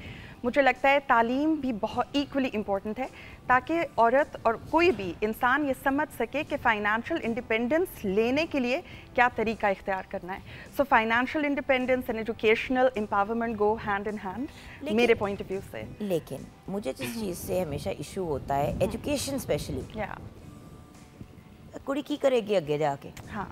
मुझे लगता है तालीम भी बहुत इक्वली इम्पॉर्टेंट है, ताकि औरत और कोई भी इंसान ये समझ सके कि फ़ाइनेंशियल इंडिपेंडेंस लेने के लिए क्या तरीका इख्तियार करना है। So financial independence and educational empowerment go hand in hand मेरे पॉइंट ऑफ व्यू से। लेकिन मुझे जिस चीज़ से हमेशा इशू होता है, एजुकेशन स्पेशली, कुड़ी की करेगी आगे जाके, हाँ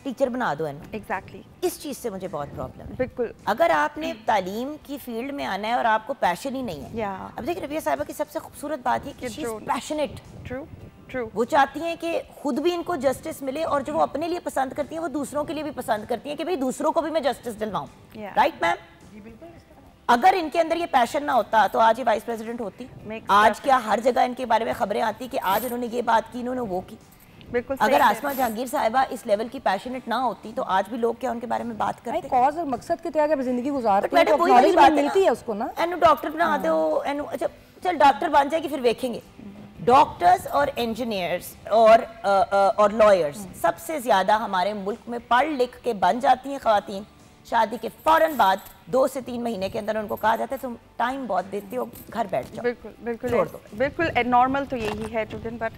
टीचर बना दो इन्हें। एग्जैक्टली इस चीज़ से मुझे बहुत प्रॉब्लम है। बिल्कुल, अगर आपने तालीम की फील्ड में आना है और आपको पैशन ही नहीं है, अब देखिए रबिया साहिबा की सबसे खूबसूरत बात है कि शी इज पैशनेट। ट्रू। वो चाहती हैं कि खुद भी इनको जस्टिस मिले और जो वो अपने लिए पसंद करती हैं वो दूसरों के लिए भी पसंद करती हैं कि भाई दूसरों को भी मैं जस्टिस दिलवाऊं। Right ma'am? अगर इनके अंदर ये पैशन ना होता तो आज ये वाइस प्रेसिडेंट होती। आज क्या हर जगह इनके बारे में खबरें आती कि आज इन्होंने ये बात की, इन्होंने वो की। बिल्कुल। अगर आसमा जहांगीर साहिबा इस लेवल की पैशनेट ना होती तो आज भी लोग क्या उनके बारे में बात करते? कॉज और मकसद के तहत जब जिंदगी गुजारते हैं तो नॉलेज मिलती है उसको ना। एनु डॉक्टर बना दो, एनु अच्छा चल डॉक्टर बन जाएगी फिर देखेंगे। डॉक्टर्स और इंजीनियर्स और लॉयर्स सबसे ज्यादा हमारे मुल्क में पढ़ लिख के बन जाती हैं ख़वातीन, शादी के फौरन बाद 2 से 3 महीने के अंदर उनको कहा जाता है तुम टाइम बहुत देते हो, घर बैठ जाओ। बिल्कुल बिल्कुल छोड़ दो। बिल्कुल नॉर्मल तो यही है जुबिन, बट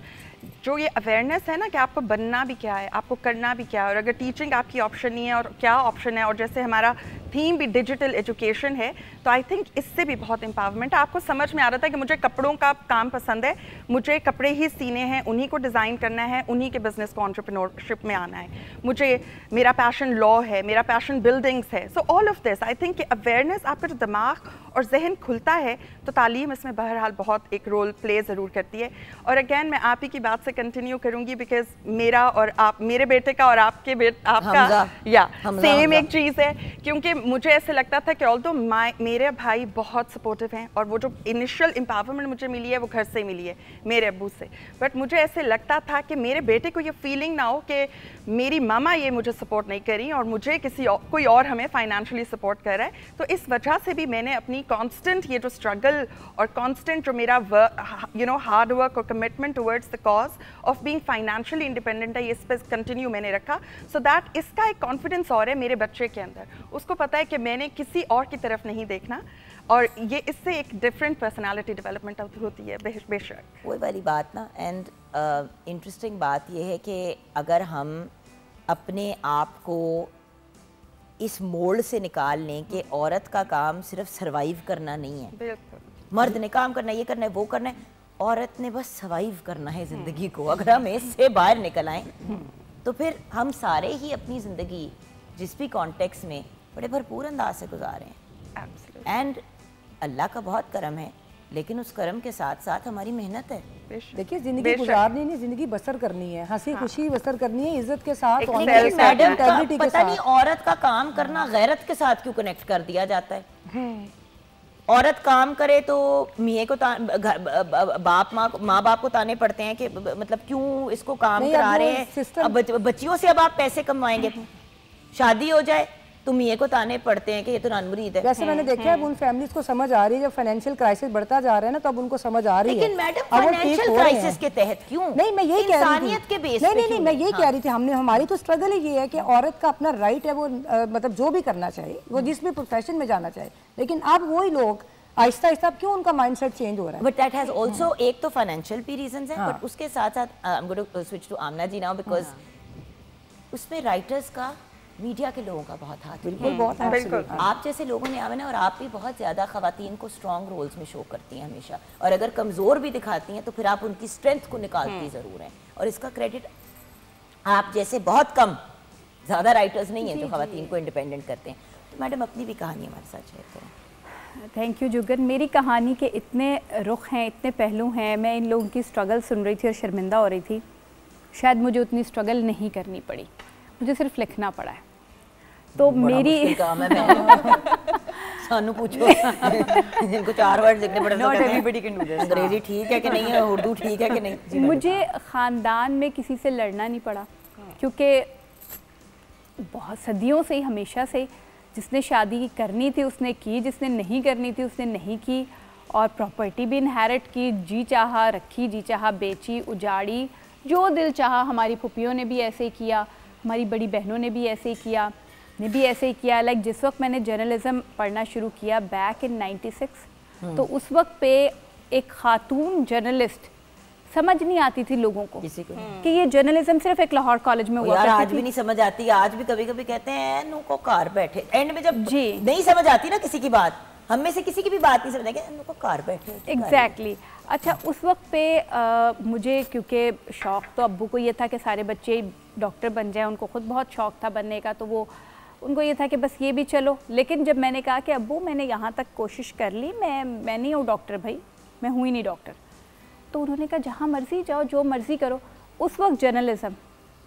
जो ये अवेयरनेस है ना कि आपको बनना भी क्या है, आपको करना भी क्या है, और अगर टीचिंग आपकी ऑप्शन नहीं है और क्या ऑप्शन है, और जैसे हमारा थीम भी डिजिटल एजुकेशन है, तो आई थिंक इससे भी बहुत एम्पावरमेंट है। आपको समझ में आ रहा था कि मुझे कपड़ों का काम पसंद है, मुझे कपड़े ही सीने हैं, उन्हीं को डिज़ाइन करना है, उन्हीं के बिजनेस को एंटरप्रेन्योरशिप में आना है, मुझे मेरा पैशन लॉ है, मेरा पैशन बिल्डिंग्स है। So all of this I think कि अवेयरनेस, आपका जो दिमाग और जहन खुलता है तो तालीम इसमें बहरहाल बहुत एक रोल प्ले ज़रूर करती है। और अगैन मैं आप ही की बात से कंटिन्यू करूँगी, बिकॉज मेरा और आप, मेरे बेटे का और आपका या सेम एक चीज़ है, क्योंकि मुझे ऐसे लगता था कि ऑल्दो मेरे भाई बहुत सपोर्टिव हैं और वो जो इनिशियल एम्पावरमेंट मुझे मिली है वो घर से मिली है, मेरे अब्बू से, बट मुझे ऐसे लगता था कि मेरे बेटे को ये फीलिंग ना हो कि मेरी मामा ये मुझे सपोर्ट नहीं करी और मुझे कोई और हमें फाइनेंशियली सपोर्ट कर रहा है। तो इस वजह से भी मैंने अपनी कांस्टेंट ये जो स्ट्रगल और कांस्टेंट जो मेरा हार्ड वर्क और commitment towards the cause of being financially independent है, इस पर कंटिन्यू मैंने रखा, सो दैट इसका एक कॉन्फिडेंस और है मेरे बच्चे के अंदर, उसको पता है कि मैंने किसी और की तरफ नहीं देखना, और ये इससे एक डिफरेंट पर्सनालिटी डेवलपमेंट होती है बेशक। वही वाली बात ना। एंड इंटरेस्टिंग बात ये है कि अगर हम अपने आप को इस मोल्ड से निकाल लें कि औरत का काम सिर्फ सरवाइव करना नहीं है, बिल्कुल, मर्द ने काम करना है, ये करना है, वो करना है, औरत ने बस सर्वाइव करना है ज़िंदगी को। अगर हम इससे बाहर निकल आएँ तो फिर हम सारे ही अपनी ज़िंदगी जिस भी कॉन्टेक्स्ट में बड़े भरपूर अंदाज से गुजारे हैं। एंड अल्लाह का बहुत करम है, लेकिन उस करम के साथ साथ हमारी मेहनत है। देखिए ज़िंदगी गुजारनी नहीं, ज़िंदगी बसर करनी है, हंसी खुशी बसर करनी है, इज़्ज़त के साथ। लेकिन मैडम पता नहीं औरत का काम करना गैरत के साथ क्यों कनेक्ट कर दिया जाता है। औरत काम करे तो मियाँ को माँ बाप को ताने पड़ते हैं कि मतलब क्यों इसको काम करा रहे हैं, अब बच्चियों से अब आप पैसे कमाएंगे, शादी हो जाए तो मियाँ को ताने पड़ते हैं कि ये तो नानमुरीद है। वैसे मैंने देखा है उन फैमिलीज को समझ आ रही है, जब फाइनेंशियल क्राइसिस बढ़ता जा रहा है ना तब उनको समझ आ रही है। लेकिन मैडम फाइनेंशियल क्राइसिस के तहत क्यों? नहीं, मैं यही कह रही थी, इंसानियत के बेस पे नहीं, मैं यही कह रही थी, हमारी तो स्ट्रगल ही ये है कि औरत का अपना राइट है, वो मतलब जो भी करना चाहिए, वो जिस भी प्रोफेशन में जाना चाहे, लेकिन अब वही लोग आहिस्ता आहिस्ता क्यों उनका माइंडसेट चेंज हो रहा है। बट दैट हैज आल्सो, एक तो फाइनेंशियल भी रीजंस हैं, बट उसके साथ साथ I am going to switch to Amna ji now, because उसमें राइटर्स का, मीडिया के लोगों का बहुत हाथ। बिल्कुल, बहुत हाथ। बिल्कुल, आप जैसे लोगों ने आवे ना, और आप भी बहुत ज़्यादा ख़वातीन को स्ट्रॉन्ग रोल्स में शो करती हैं हमेशा, और अगर कमज़ोर भी दिखाती हैं तो फिर आप उनकी स्ट्रेंथ को निकालती ज़रूर हैं, और इसका क्रेडिट आप जैसे बहुत कम, ज़्यादा राइटर्स नहीं हैं जो ख़वातीन को इंडिपेंडेंट करते हैं। तो मैडम अपनी भी कहानी हमारे साथ शेयर करें। Thank you Jugan. मेरी कहानी के इतने रुख हैं, इतने पहलू हैं। मैं इन लोगों की स्ट्रगल सुन रही थी और शर्मिंदा हो रही थी। शायद मुझे उतनी स्ट्रगल नहीं करनी पड़ी, मुझे सिर्फ लिखना पड़ा है। तो मेरी काम है सानू पूछो इनको 4 वर्ड लिखने पड़े, not everybody can do this. अंग्रेजी ठीक है कि नहीं है, उर्दू ठीक है कि नहीं। मुझे ख़ानदान में किसी से लड़ना नहीं पड़ा, क्योंकि बहुत सदियों से ही, हमेशा से, जिसने शादी करनी थी उसने की, जिसने नहीं करनी थी उसने नहीं की, और प्रॉपर्टी भी इनहेरिट की, जी चाहा रखी, जी चाहा बेची, उजाड़ी, जो दिल चाहा। हमारी फुप्पियों ने भी ऐसे ही किया, हमारी बड़ी बहनों ने भी ऐसे ही किया, ने भी ऐसे ही किया। लाइक जिस वक्त मैंने जर्नलिज्म पढ़ना शुरू किया बैक इन 96, तो उस वक्त पे एक खातून जर्नलिस्ट समझ नहीं आती थी लोगों को कि ये जर्नलिज्म सिर्फ एक लाहौर कॉलेज में हुआ यार, करती आज थी। भी नहीं समझ आती। आज भी कभी कभी कहते हैं नु को कार बैठे, एंड में जब जी नहीं समझ आती ना किसी की बात, हम में से किसी की भी बात नहीं समझ आएगी, नु को कार बैठे। एग्जैक्टली। अच्छा, उस वक्त पे मुझे, क्योंकि शौक़ तो अब्बू को ये था कि सारे बच्चे डॉक्टर बन जाएं, उनको खुद बहुत शौक़ था बनने का, तो वो उनको ये था कि बस ये भी चलो। लेकिन जब मैंने कहा कि अब्बू मैंने यहाँ तक कोशिश कर ली, मैं नहीं हूँ डॉक्टर भाई, मैं हुई नहीं डॉक्टर, तो उन्होंने कहा जहाँ मर्ज़ी जाओ, जो मर्ज़ी करो। उस वक्त जर्नलिज़म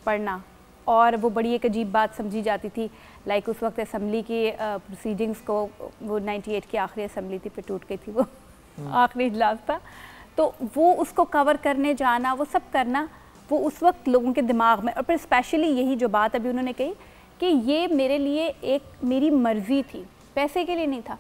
पढ़ना, और वो बड़ी एक अजीब बात समझी जाती थी। लाइक उस वक्त असम्बली की प्रोसीडिंग्स को, वो 98 की आखिरी असम्बली थी, पे टूट गई थी वो, आखिरी इजलास था, तो वो उसको कवर करने जाना, वो सब करना, वो उस वक्त लोगों के दिमाग में। और फिर स्पेशली यही जो बात अभी उन्होंने कही कि ये मेरे लिए एक मेरी मर्ज़ी थी, पैसे के लिए नहीं था।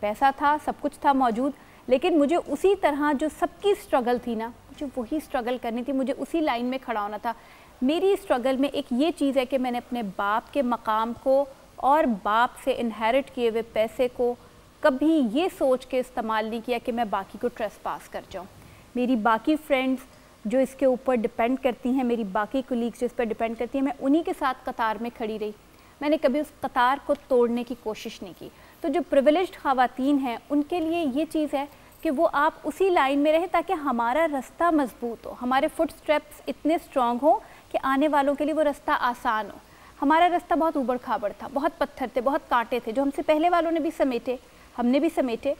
पैसा था, सब कुछ था मौजूद, लेकिन मुझे उसी तरह जो सबकी स्ट्रगल थी ना, मुझे वही स्ट्रगल करनी थी, मुझे उसी लाइन में खड़ा होना था। मेरी स्ट्रगल में एक ये चीज़ है कि मैंने अपने बाप के मकाम को और बाप से इनहेरिट किए हुए पैसे को कभी ये सोच के इस्तेमाल नहीं किया कि मैं बाकी को ट्रेसपास कर जाऊँ। मेरी बाकी फ्रेंड्स जो इसके ऊपर डिपेंड करती हैं, मेरी बाकी कोलीग्स जो इस पर डिपेंड करती हैं, मैं उन्हीं के साथ कतार में खड़ी रही। मैंने कभी उस कतार को तोड़ने की कोशिश नहीं की। तो जो प्रिविलेज्ड ख़वातीन हैं उनके लिए ये चीज़ है कि वो आप उसी लाइन में रहें ताकि हमारा रास्ता मजबूत हो, हमारे फुट स्टेप्स इतने स्ट्रॉन्ग हो कि आने वालों के लिए वो रास्ता आसान हो। हमारा रास्ता बहुत ऊबड़ खाबड़ था, बहुत पत्थर थे, बहुत कांटे थे, जो हमसे पहले वालों ने भी समेटे, हमने भी समेटे।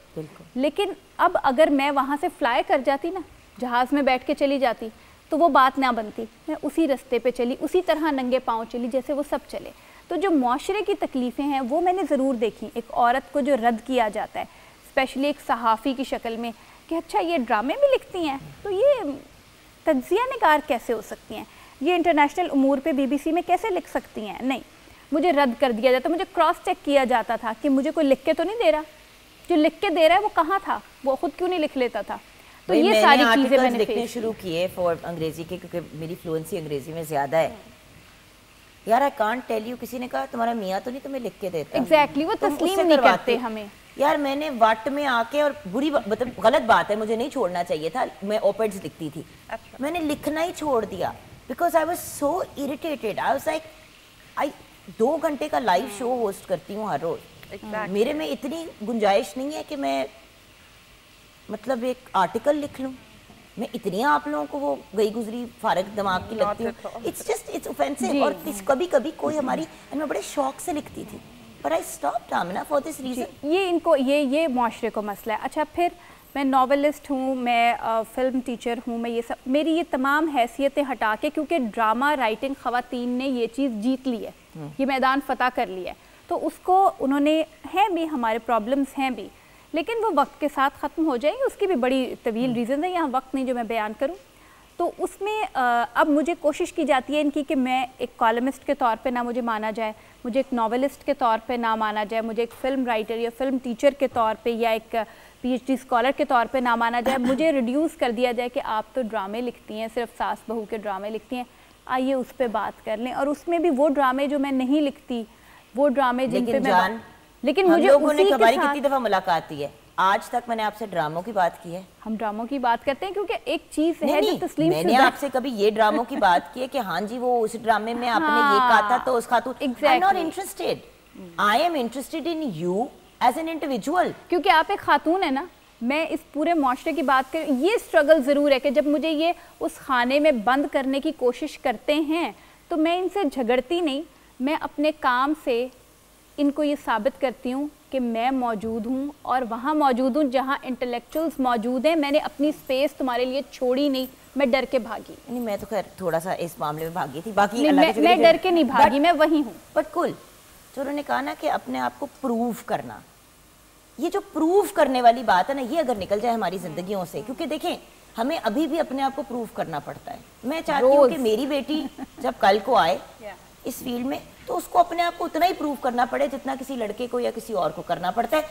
लेकिन अब अगर मैं वहाँ से फ्लाई कर जाती ना, जहाज़ में बैठ के चली जाती, तो वो बात ना बनती। मैं उसी रास्ते पे चली, उसी तरह नंगे पाँव चली जैसे वो सब चले। तो जो मुआशरे की तकलीफ़ें हैं वो मैंने ज़रूर देखी। एक औरत को जो रद्द किया जाता है, स्पेशली एक सहाफ़ी की शक्ल में, कि अच्छा ये ड्रामे भी लिखती हैं, तो ये तज्ज़िया निगार कैसे हो सकती हैं, ये इंटरनेशनल उमूर पे BBC में कैसे लिख सकती हैं। नहीं, मुझे रद्द कर दिया जाता, मुझे क्रॉस चेक किया जाता था कि मुझे कोई लिख के तो नहीं दे रहा, जो लिख के दे रहा है वो कहाँ था, वो खुद क्यों नहीं लिख लेता था। तो ये सारी चीज़ें मैंने लिखने शुरू किए फॉर अंग्रेज़ी के, क्योंकि मेरी फ्लुएंसी अंग्रेज़ी में ज़्यादा है। यार आई कांट टेल यू, किसी ने कहा तुम्हारा मियाँ तो नहीं तुम्हें लिख के देता। एग्जैक्टली, वो तस्लीम नहीं करते हमें। यार मैंने वाट में आके, और बुरी मतलब गलत बात है, मुझे नहीं छोड़ना चाहिए था, मैं ओपेड्स लिखती थी, मैंने लिखना ही छोड़ दिया because I was so irritated. I was like 2 घंटे का लाइव शो होस्ट करती हूँ हर रोज, मेरे में इतनी गुंजाइश नहीं है कि मैं मतलब एक आर्टिकल लिख लूँ। मैं इतनी आप लोगों को वो गई गुजरी फारग दिमाग की लगती हूँ, इट्स जस्ट इट्स ऑफेंसिव। और कभी कभी कोई हमारी, मैं बड़े शौक से लिखती थी, but I stopped Amina for this reason। ये इनको ये मुआशरे को मसला है। अच्छा, फिर मैं नॉवेलिस्ट हूँ, मैं फिल्म टीचर हूँ, मैं ये सब, मेरी ये तमाम हैसियतें हटा के, क्योंकि ड्रामा राइटिंग ख़वातीन ने ये चीज़ जीत ली है, ये मैदान फ़तह कर लिया है, तो उसको उन्होंने, हैं भी हमारे प्रॉब्लम्स हैं भी, लेकिन वो वक्त के साथ ख़त्म हो जाएंगे। उसकी भी बड़ी तवील रीज़न है, यहाँ वक्त नहीं जो मैं बयान करूँ। तो उसमें अब मुझे कोशिश की जाती है इनकी कि मैं एक कॉलमिस्ट के तौर पे ना मुझे माना जाए, मुझे एक नॉवेलिस्ट के तौर पे ना माना जाए, मुझे एक फ़िल्म राइटर या फिल्म टीचर के तौर पे या एक PhD स्कॉलर के तौर पे ना माना जाए। मुझे रिड्यूस कर दिया जाए कि आप तो ड्रामे लिखती हैं, सिर्फ सास बहू के ड्रामे लिखती हैं, आइए उस पर बात कर लें। और उसमें भी वो ड्रामे जो मैं नहीं लिखती, वो ड्रामे जिन पे मैं, लेकिन मुझे उसी के साथ कितनी दफ़ा मुलाकात हुई है, आज तक मैंने आपसे ड्रामों की बात की है। हम ड्रामों की बात करते हैं क्योंकि एक चीज है जो तस्लीम, मैंने आपसे कभी ये ड्रामों की बात की है कि हाँ जी वो उस ड्रामे में आपने ये कहा था तो उस खातून, I am not interested, I am interested in you as an individual. क्योंकि आप एक खातून है ना, मैं इस पूरे मुआशरे की बात कर, ये स्ट्रगल ज़रूर है कि जब मुझे ये उस खाने में बंद करने की कोशिश करते हैं तो मैं इनसे झगड़ती नहीं, मैं अपने काम से इनको ये साबित करती हूँ कि मैं मौजूद हूँ और वहाँ मौजूद हूँ जहाँ इंटेलेक्चुअल्स मौजूद हैं। मैंने अपनी स्पेस तुम्हारे लिए छोड़ी नहीं, मैं डर के भागी नहीं। मैं तो खैर थोड़ा सा इस मामले में भागी थी, बाकी मैं डर के नहीं भागी, मैं वही हूँ। बट कुल जो उन्होंने कहा ना कि अपने आप को प्रूव करना, ये जो प्रूव करने वाली बात है ना, ये अगर निकल जाए हमारी जिंदगियों से, क्योंकि देखें हमें अभी भी अपने आप को प्रूव करना पड़ता है। मैं चाहती हूँ कि मेरी बेटी जब कल को आए इस फील्ड में तो उसको अपने आप को उतना ही प्रूव करना पड़े जितना किसी लड़के को या किसी और को करना पड़ता है।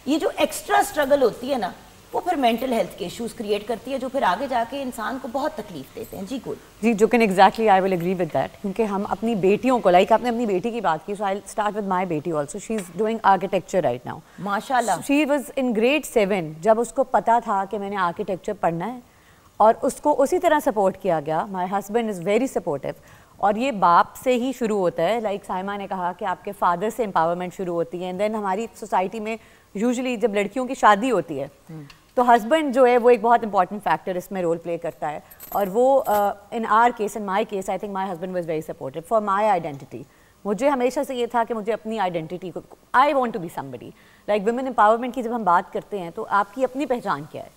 ये जो एक्स्ट्रा स्ट्रगल होती है ना, वो फिर मेंटल हेल्थ के इश्यूज क्रिएट करती है जो फिर आगे जाके इंसान को बहुत तकलीफ देते हैं। जी गुड जी, जो can exactly I will agree with that, क्योंकि हम अपनी बेटियों को, लाइक आपने अपनी बेटी की बात की, सो आई स्टार्ट विद माय बेटी also, she is doing architecture right now माशाल्लाह। शी वाज इन ग्रेड 7 जब उसको पता था कि मैंने आर्किटेक्चर पढ़ना है, और उसको उसी तरह सपोर्ट किया गया। My husband is very supportive, और ये बाप से ही शुरू होता है। लाइक साइमा ने कहा कि आपके फादर से एम्पावरमेंट शुरू होती है, एंड देन हमारी सोसाइटी में यूजुअली जब लड़कियों की शादी होती है तो हस्बैंड जो है वो एक बहुत इंपॉर्टेंट फैक्टर इसमें रोल प्ले करता है। और वो इन are case, in my case, I think my husband was very supportive for my identity. मुझे हमेशा से ये था कि मुझे अपनी आइडेंटिटी को, I want to be somebody, like women empowerment की जब हम बात करते हैं तो आपकी अपनी पहचान क्या है।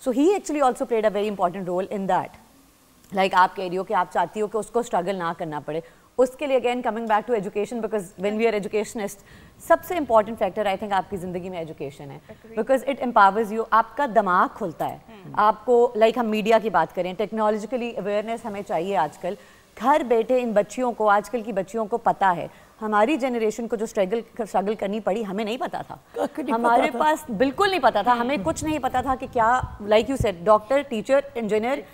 So he actually also played a very important role in that. Like आप कह रही हो कि आप चाहती हो कि उसको स्ट्रगल ना करना पड़े, उसके लिए again coming back to education, because when we are educationist सबसे इंपॉर्टेंट फैक्टर आई थिंक आपकी ज़िंदगी में एजुकेशन है, बिकॉज इट एम्पावर्स यू, आपका दिमाग खुलता है आपको। लाइक हम मीडिया की बात करें, टेक्नोलॉजिकली अवेयरनेस हमें चाहिए आजकल। घर बैठे इन बच्चियों को, आजकल की बच्चियों को पता है। हमारी जनरेशन को जो स्ट्रगल करनी पड़ी, हमें नहीं पता था, हमारे पास बिल्कुल नहीं पता था, हमें कुछ नहीं पता था कि क्या, like you said, doctor, teacher, engineer,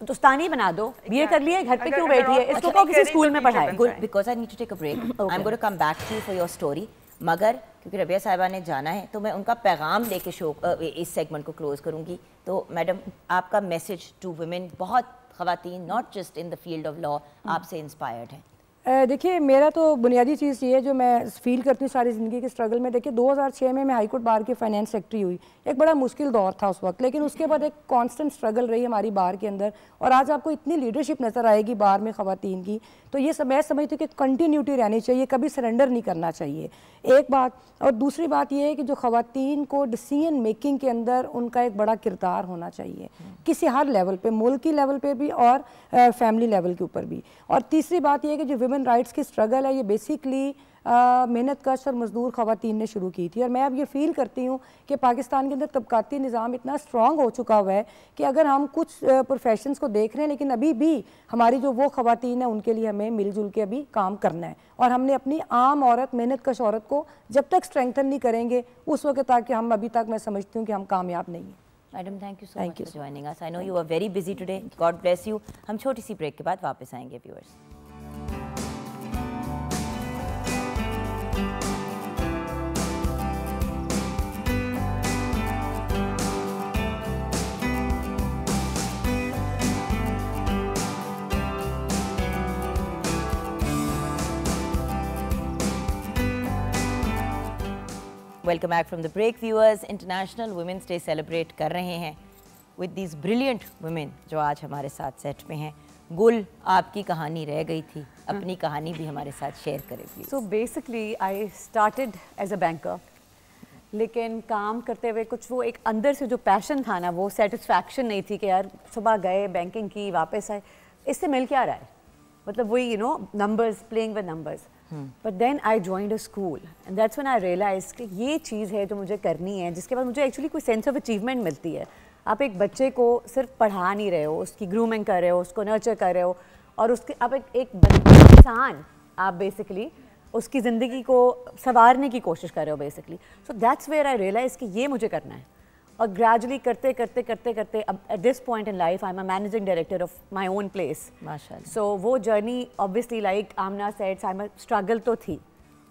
दोस्तानी बना दो, बीए कर लिए, घर पे क्यों बैठी है, इसको कहो किसी स्कूल में पढ़ाए। Because I need to take a break, I am going to come back to you for your story, मगर क्योंकि रबिया साहिबा ने जाना है तो मैं उनका पैगाम लेके शो इस सेगमेंट को क्लोज करूंगी। तो मैडम, आपका मैसेज टू वुमेन, बहुत ख़वातीन not just in the field of law आपसे इंस्पायर्ड हैं। देखिए, मेरा तो बुनियादी चीज़ ये है जो मैं फील करती हूँ सारी ज़िंदगी के स्ट्रगल में। देखिए 2006 में मैं हाई कोर्ट बार की फाइनेंस सेक्रेटरी हुई, एक बड़ा मुश्किल दौर था उस वक्त, लेकिन उसके बाद एक कांस्टेंट स्ट्रगल रही हमारी बार के अंदर, और आज आपको इतनी लीडरशिप नज़र आएगी बार में ख़वातीन की। तो ये मैं समझती हूँ कि कंटिन्यूटी रहनी चाहिए, कभी सरेंडर नहीं करना चाहिए, एक बात। और दूसरी बात ये है कि जो ख़वातीन को डिसीजन मेकिंग के अंदर उनका एक बड़ा किरदार होना चाहिए, किसी हर लेवल पे, मुल्की लेवल पे भी और फैमिली लेवल के ऊपर भी। और तीसरी बात यह है कि जो वुमेन राइट्स की स्ट्रगल है ये बेसिकली मेहनत कश और मजदूर ख़वातीन ने शुरू की थी। और मैं अब ये फील करती हूँ कि पाकिस्तान के अंदर तबकाती निज़ाम इतना स्ट्रॉन्ग हो चुका हुआ है कि अगर हम कुछ प्रोफेशंस को देख रहे हैं, लेकिन अभी भी हमारी जो वो ख़वातीन है उनके लिए हमें मिलजुल के अभी काम करना है। और हमने अपनी आम औरत, मेहनत कश औरत को जब तक स्ट्रेंथन नहीं करेंगे उस वक्त तक हम अभी तक, मैं समझती हूँ कि हम कामयाब नहीं हैं। Madam, thank you so much for joining us. I know you are very busy today, God bless you. हम छोटी सी ब्रेक के बाद वापस आएंगे viewers. Welcome back from the break viewers. International women's day celebrate कर रहे हैं विद दीज ब्रिलियंट वुमेन जो आज हमारे साथ सेट में हैं। गुल, आपकी कहानी रह गई थी, अपनी कहानी भी हमारे साथ शेयर करें please. So basically I started as a banker, लेकिन काम करते हुए कुछ वो एक अंदर से जो पैशन था ना, वो सेटिस्फैक्शन नहीं थी कि यार सुबह गए बैंकिंग की, वापस आए, इससे मिल क्या रहा है, मतलब वही you know numbers, playing with numbers. But then I joined a school and that's when I realize कि ये चीज़ है जो मुझे करनी है, जिसके बाद मुझे एक्चुअली कोई सेंस ऑफ अचीवमेंट मिलती है। आप एक बच्चे को सिर्फ पढ़ा नहीं रहे हो, उसकी ग्रूमिंग कर रहे हो, उसको नर्चर कर रहे हो, और उसके आप एक इंसान आप बेसिकली उसकी ज़िंदगी को संवारने की कोशिश कर रहे हो basically. So that's where I realize कि ये मुझे करना है। और ग्रेजुअली करते करते करते करते अब at this point in life I am a managing director of my own place. माशाल्लाह। सो वो journey obviously like Amna said, I am struggle तो थी,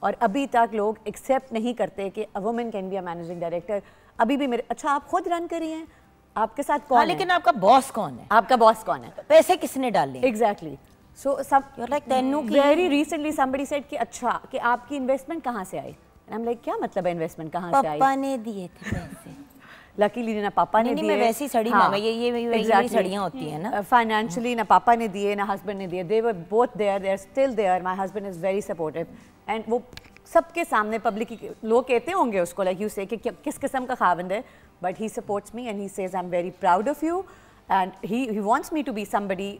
और अभी तक लोग एक्सेप्ट नहीं करते कि a woman can be a managing director. अभी भी मेरे, अच्छा आप खुद रन करी हैं, आपके साथ कौन है? लेकिन आपका बॉस कौन है? आपका बॉस कौन है? पैसे किसने डाले? एग्जैक्टली। सो सब लाइक तेनू की वेरी रिसेंटली समबडी सेड कि अच्छा कि आपकी इन्वेस्टमेंट कहाँ से आई? एंड आई एम लाइक क्या मतलब है इन्वेस्टमेंट कहाँ से आई? पापा ने दिए थे पैसे। लकीली ना पापा ने दिए, मैं वैसी सड़ी मांगा, ये सड़ियाँ होती हैं ना। फाइनेंशियली ना पापा ने दिए ना हस्बैंड ने दिए, they were both there, they are still there. My husband is very supportive and वो सबके सामने पब्लिक लोग कहते होंगे उसको लाइक यू से कि किस किस्म का खाविंद है, but he supports me and he says I am very proud of you and he wants me to be somebody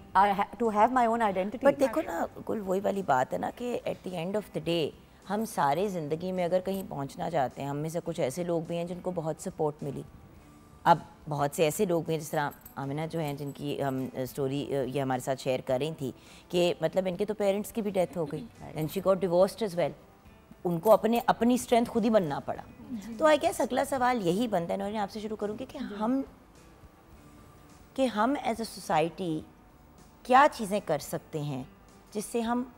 to have my own identity. But देखो ना कुल वही वाली बात है ना कि at the end of the day हम सारे ज़िंदगी में अगर कहीं पहुंचना चाहते हैं, हम में से कुछ ऐसे लोग भी हैं जिनको बहुत सपोर्ट मिली। अब बहुत से ऐसे लोग भी हैं जिस तरह आमिना जो हैं, जिनकी हम स्टोरी ये हमारे साथ शेयर कर रही थी कि मतलब इनके तो पेरेंट्स की भी डेथ हो गई and she got divorced as well. उनको अपनी स्ट्रेंथ खुद ही बनना पड़ा। तो आई गेस अगला सवाल यही बनता है, नौरीन आपसे शुरू करूँगी कि हम एज अ सोसाइटी क्या चीज़ें कर सकते हैं जिससे हम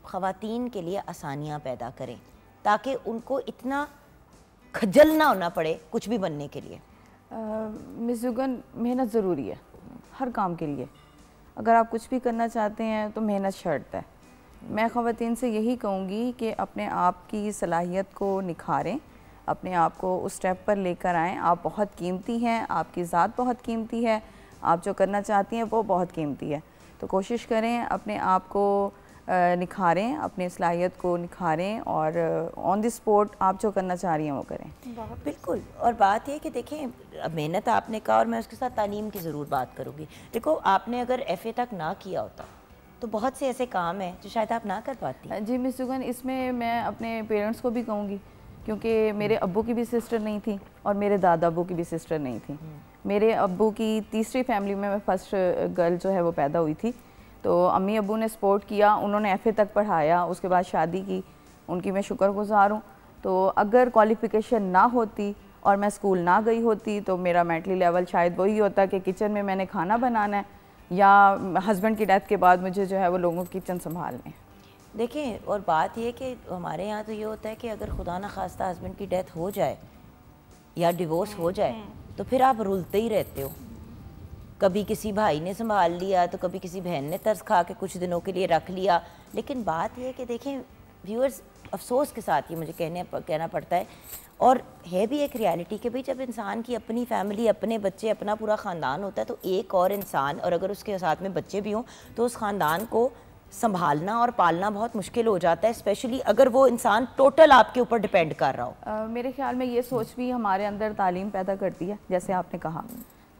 ख़वातीन के लिए आसानियाँ पैदा करें ताकि उनको इतना खजल ना होना पड़े कुछ भी बनने के लिए। मिस जुगन, मेहनत ज़रूरी है हर काम के लिए। अगर आप कुछ भी करना चाहते हैं तो मेहनत शर्त है। मैं ख़वातीन से यही कहूँगी कि अपने आप की सलाहियत को निखारें, अपने आप को उस स्टेप पर लेकर आएँ। आप बहुत कीमती हैं, आपकी ज़ात बहुत कीमती है, आप जो करना चाहती हैं वो बहुत कीमती है। तो कोशिश करें अपने आप को निखारें, अपनी सलाहियत को निखारें और ऑन द स्पॉट आप जो करना चाह रही हैं वो करें। बिल्कुल। और बात ये कि देखें, मेहनत आपने कहा और मैं उसके साथ तालीम की ज़रूर बात करूँगी। देखो, आपने अगर FA तक ना किया होता तो बहुत से ऐसे काम हैं जो शायद आप ना कर पाती। जी मिस जुगन, इसमें मैं अपने पेरेंट्स को भी कहूँगी क्योंकि मेरे अब्बू की भी सिस्टर नहीं थी और मेरे दादा अब्बू की भी सिस्टर नहीं थी। मेरे अब्बू की तीसरी फैमिली में मैं फर्स्ट गर्ल जो है वो पैदा हुई थी। तो अम्मी अब्बू ने सपोर्ट किया, उन्होंने FA तक पढ़ाया, उसके बाद शादी की, उनकी मैं शुक्रगुजार हूँ। तो अगर क्वालिफ़िकेशन ना होती और मैं स्कूल ना गई होती तो मेरा मेंटली लेवल शायद वही होता कि किचन में मैंने खाना बनाना है, या हस्बैंड की डेथ के बाद मुझे जो है वो लोगों की किचन संभालने। देखें, और बात ये कि हमारे यहाँ तो ये होता है कि अगर खुदा न खास्ता हस्बैंड की डेथ हो जाए या डिवोर्स हो जाए तो फिर आप रुलते ही रहते हो। कभी किसी भाई ने संभाल लिया तो कभी किसी बहन ने तरस खा के कुछ दिनों के लिए रख लिया। लेकिन बात यह है कि देखें व्यूअर्स, अफसोस के साथ ये मुझे कहना पड़ता है, और है भी एक रियलिटी कि भाई जब इंसान की अपनी फैमिली, अपने बच्चे, अपना पूरा ख़ानदान होता है तो एक और इंसान, और अगर उसके साथ में बच्चे भी हों तो उस ख़ानदान को संभालना और पालना बहुत मुश्किल हो जाता है, स्पेशली अगर वो इंसान टोटल आपके ऊपर डिपेंड कर रहा हो। मेरे ख्याल में ये सोच भी हमारे अंदर तालीम पैदा करती है। जैसे आपने कहा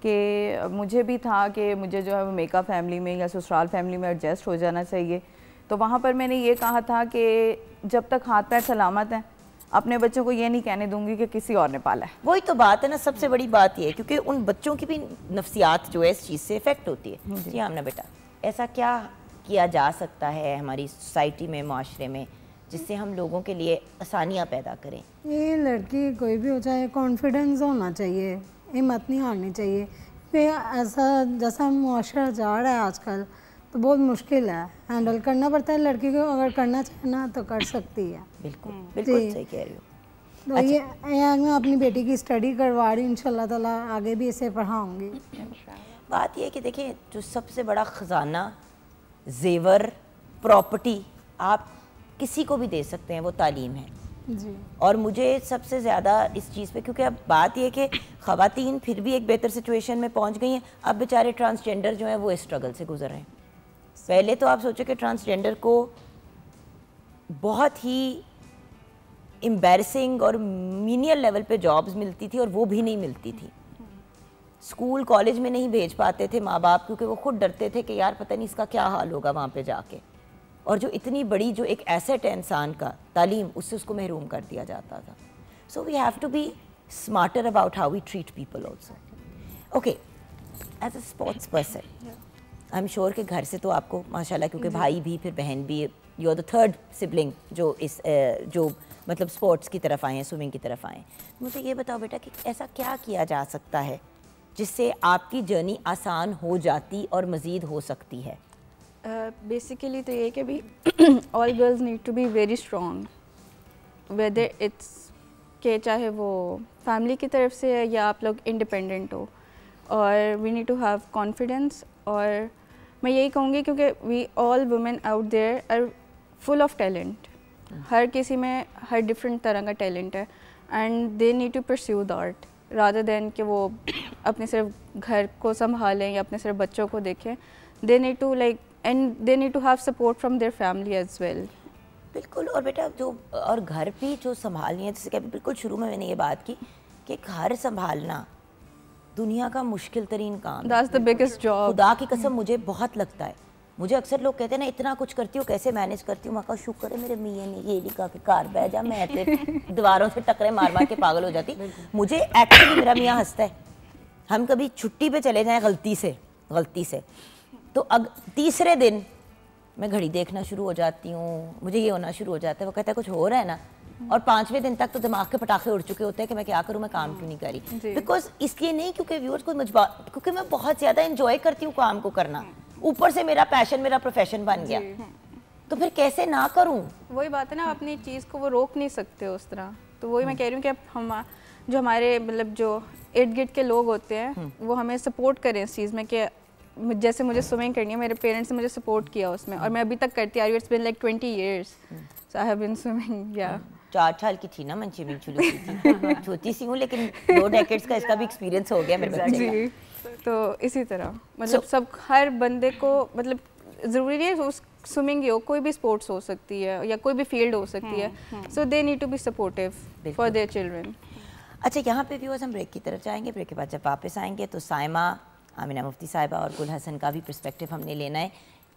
कि मुझे भी था कि मुझे जो है वो मेका फैमिली में या ससुराल फैमिली में एडजस्ट हो जाना चाहिए, तो वहाँ पर मैंने ये कहा था कि जब तक हाथ पैर सलामत हैं अपने बच्चों को ये नहीं कहने दूंगी कि किसी और ने पाला है। वही तो बात है ना, सबसे बड़ी बात ये है, क्योंकि उन बच्चों की भी नफ्सियात जो है इस चीज़ से इफ़ेक्ट होती है। जी आमना बेटा, ऐसा क्या किया जा सकता है हमारी सोसाइटी में, माशरे में, जिससे हम लोगों के लिए आसानियाँ पैदा करें? ये लड़की कोई भी हो चाहे कॉन्फिडेंस होना चाहिए, हिम्मत नहीं हारनी चाहिए। फिर ऐसा जैसा मुआशरा जा रहा है आजकल तो बहुत मुश्किल है, हैंडल करना पड़ता है। लड़की को अगर करना चाहे ना तो कर सकती है। बिल्कुल बिल्कुल सही कह रही हो। तो अच्छा। ये मैं अपनी बेटी की स्टडी करवा रही हूँ, इंशाल्लाह ताला आगे भी इसे पढ़ाऊँगी। बात यह है कि देखिए, जो सबसे बड़ा ख़जाना, जेवर, प्रॉपर्टी आप किसी को भी दे सकते हैं वो तालीम है जी। और मुझे सबसे ज़्यादा इस चीज़ पे, क्योंकि अब बात यह कि ख़वातीन फिर भी एक बेहतर सिचुएशन में पहुंच गई हैं, अब बेचारे ट्रांसजेंडर जो हैं वो इस स्ट्रगल से गुजर रहे हैं। पहले तो आप सोचो कि ट्रांसजेंडर को बहुत ही एम्बैरसिंग और मीनियल लेवल पे जॉब्स मिलती थी और वो भी नहीं मिलती थी। स्कूल कॉलेज में नहीं भेज पाते थे माँ बाप, क्योंकि वो खुद डरते थे कि यार पता नहीं इसका क्या हाल होगा वहाँ पे जाके, और जो इतनी बड़ी जो एक एसेट है इंसान का, तालीम, उससे उसको महरूम कर दिया जाता था। So we have to be smarter about how we treat people also. Okay, as a sports person I am sure कि घर से तो आपको माशाल्लाह, क्योंकि भाई भी फिर बहन भी, you are the third sibling जो इस जो मतलब स्पोर्ट्स की तरफ आए हैं, स्विमिंग की तरफ आए हैं। मुझे ये बताओ बेटा कि ऐसा क्या किया जा सकता है जिससे आपकी जर्नी आसान हो जाती और मज़ीद हो सकती है? बेसिकली तो ये कि भी all girls need to be very strong, whether it's के चाहे वो फैमिली की तरफ से है या आप लोग इंडिपेंडेंट हो, और we need to have confidence. और मैं यही कहूँगी क्योंकि we all women out there are full of talent, हर किसी में हर डिफरेंट तरह का टैलेंट है, and they need to pursue that rather than कि वो अपने सिर्फ घर को संभालें या अपने सिर्फ बच्चों को देखें। They need to like and they need to have support from their family as well. बिल्कुल। और बेटा जो और घर भी जो संभालनी है, जैसे कि अभी बिल्कुल शुरू में मैंने ये बात की कि घर संभालना दुनिया का मुश्किल तरीन काम है। That's the biggest job. खुदा की कसम मुझे बहुत लगता है। मुझे अक्सर लोग कहते हैं ना इतना कुछ करती हूँ, कैसे मैनेज करती हूँ। मैं कहा शुक्र है मेरे मियाँ ने ये लिखा कि कार बह जा, मैं तो दीवारों से टकरे मार मार के पागल हो जाती। मुझे एक्चुअली मेरा मियाँ हंसता है, हम कभी छुट्टी पे चले जाएं गलती से तो तीसरे दिन मैं घड़ी देखना शुरू हो जाती हूँ, मुझे ये होना शुरू हो जाता है। वो कहता है कुछ हो रहा है ना, और 5वें दिन तक तो दिमाग के पटाखे उड़ चुके होते हैं कि मैं क्या करूँ, मैं काम क्यों नहीं कर रही। बिकॉज इसलिए नहीं क्योंकि व्यूअर्स को क्योंकि मैं बहुत ज़्यादा इंजॉय करती हूँ काम को करना, ऊपर से मेरा पैशन, मेरा प्रोफेशन बन गया, तो फिर कैसे ना करूँ। वही बात है ना, अपनी चीज़ को वो रोक नहीं सकते उस तरह। तो वही मैं कह रही हूँ कि हम जो हमारे मतलब जो इर्द गिर्द के लोग होते हैं वो हमें सपोर्ट करें इस चीज़ में कि जैसे मुझे स्विमिंग करनी है, मेरे पेरेंट्स ने मुझे सपोर्ट किया उसमें और मैं अभी तक करती आ रही हूँ। It's been like 20 years so I have been swimming. या 4 साल की थी ना मैं स्विमिंग शुरू की थी, छोटी सी हूँ लेकिन 2 डेकेड्स का इसका भी एक्सपीरियंस हो गया मेरे बच्चे का। तो इसी तरह मतलब सब हर बंदे को मतलब ज़रूरी नहीं है उस स्विमिंग ही हो, कोई भी स्पोर्ट्स हो सकती है या कोई भी फील्ड हो सकती है। So they need to be supportive for their children. अच्छा, यहाँ पे व्यूअर्स हम ब्रेक की तरफ जाएंगे। ब्रेक के बाद जब वापस आएंगे तो साइमा, आमिना मुफ्ती साहिबा और गुल हसन का भी पर्सपेक्टिव हमने लेना है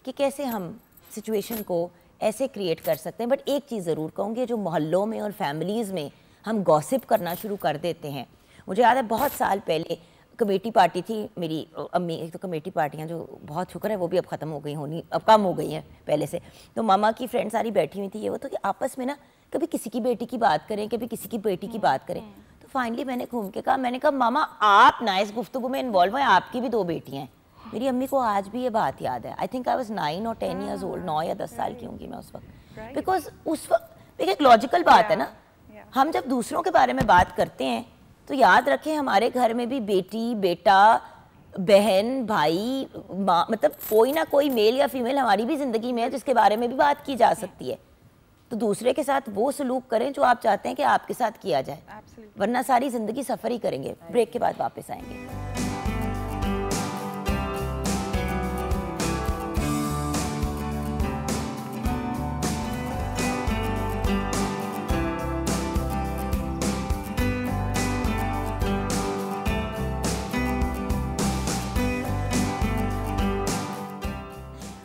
कि कैसे हम सिचुएशन को ऐसे क्रिएट कर सकते हैं। बट एक चीज़ ज़रूर कहूँगी, जो मोहल्लों में और फैमिलीज़ में हम गॉसिप करना शुरू कर देते हैं। मुझे याद है बहुत साल पहले कमेटी पार्टी थी मेरी अम्मी, एक तो कमेटी पार्टियाँ जो बहुत शुक्र है वो भी अब ख़त्म हो गई होनी, अब कम हो गई हैं पहले से। तो मामा की फ्रेंड सारी बैठी हुई थी, ये वो तो कि आपस में ना कभी किसी की बेटी की बात करें, कभी किसी की बेटी की बात करें। तो फाइनली मैंने घूम के कहा, मैंने कहा मामा आप ना इस गुफ्तगू में इन्वॉल्व हैं, आपकी भी 2 बेटियाँ हैं। मेरी अम्मी को आज भी ये बात याद है। आई थिंक आई वाज 9 और 10 इयर्स ओल्ड, 9 या 10 साल की होंगी मैं उस वक्त। बिकॉज उस वक्त एक लॉजिकल बात है ना, हम जब दूसरों के बारे में बात करते हैं तो याद रखें हमारे घर में भी बेटी, बेटा, बहन, भाई, माँ, मतलब कोई ना कोई मेल या फीमेल हमारी भी ज़िंदगी में है जिसके बारे में भी बात की जा सकती है। तो दूसरे के साथ वो सलूक करें जो आप चाहते हैं कि आपके साथ किया जाए, वरना सारी ज़िंदगी सफ़र ही करेंगे। ब्रेक के बाद वापस आएंगे।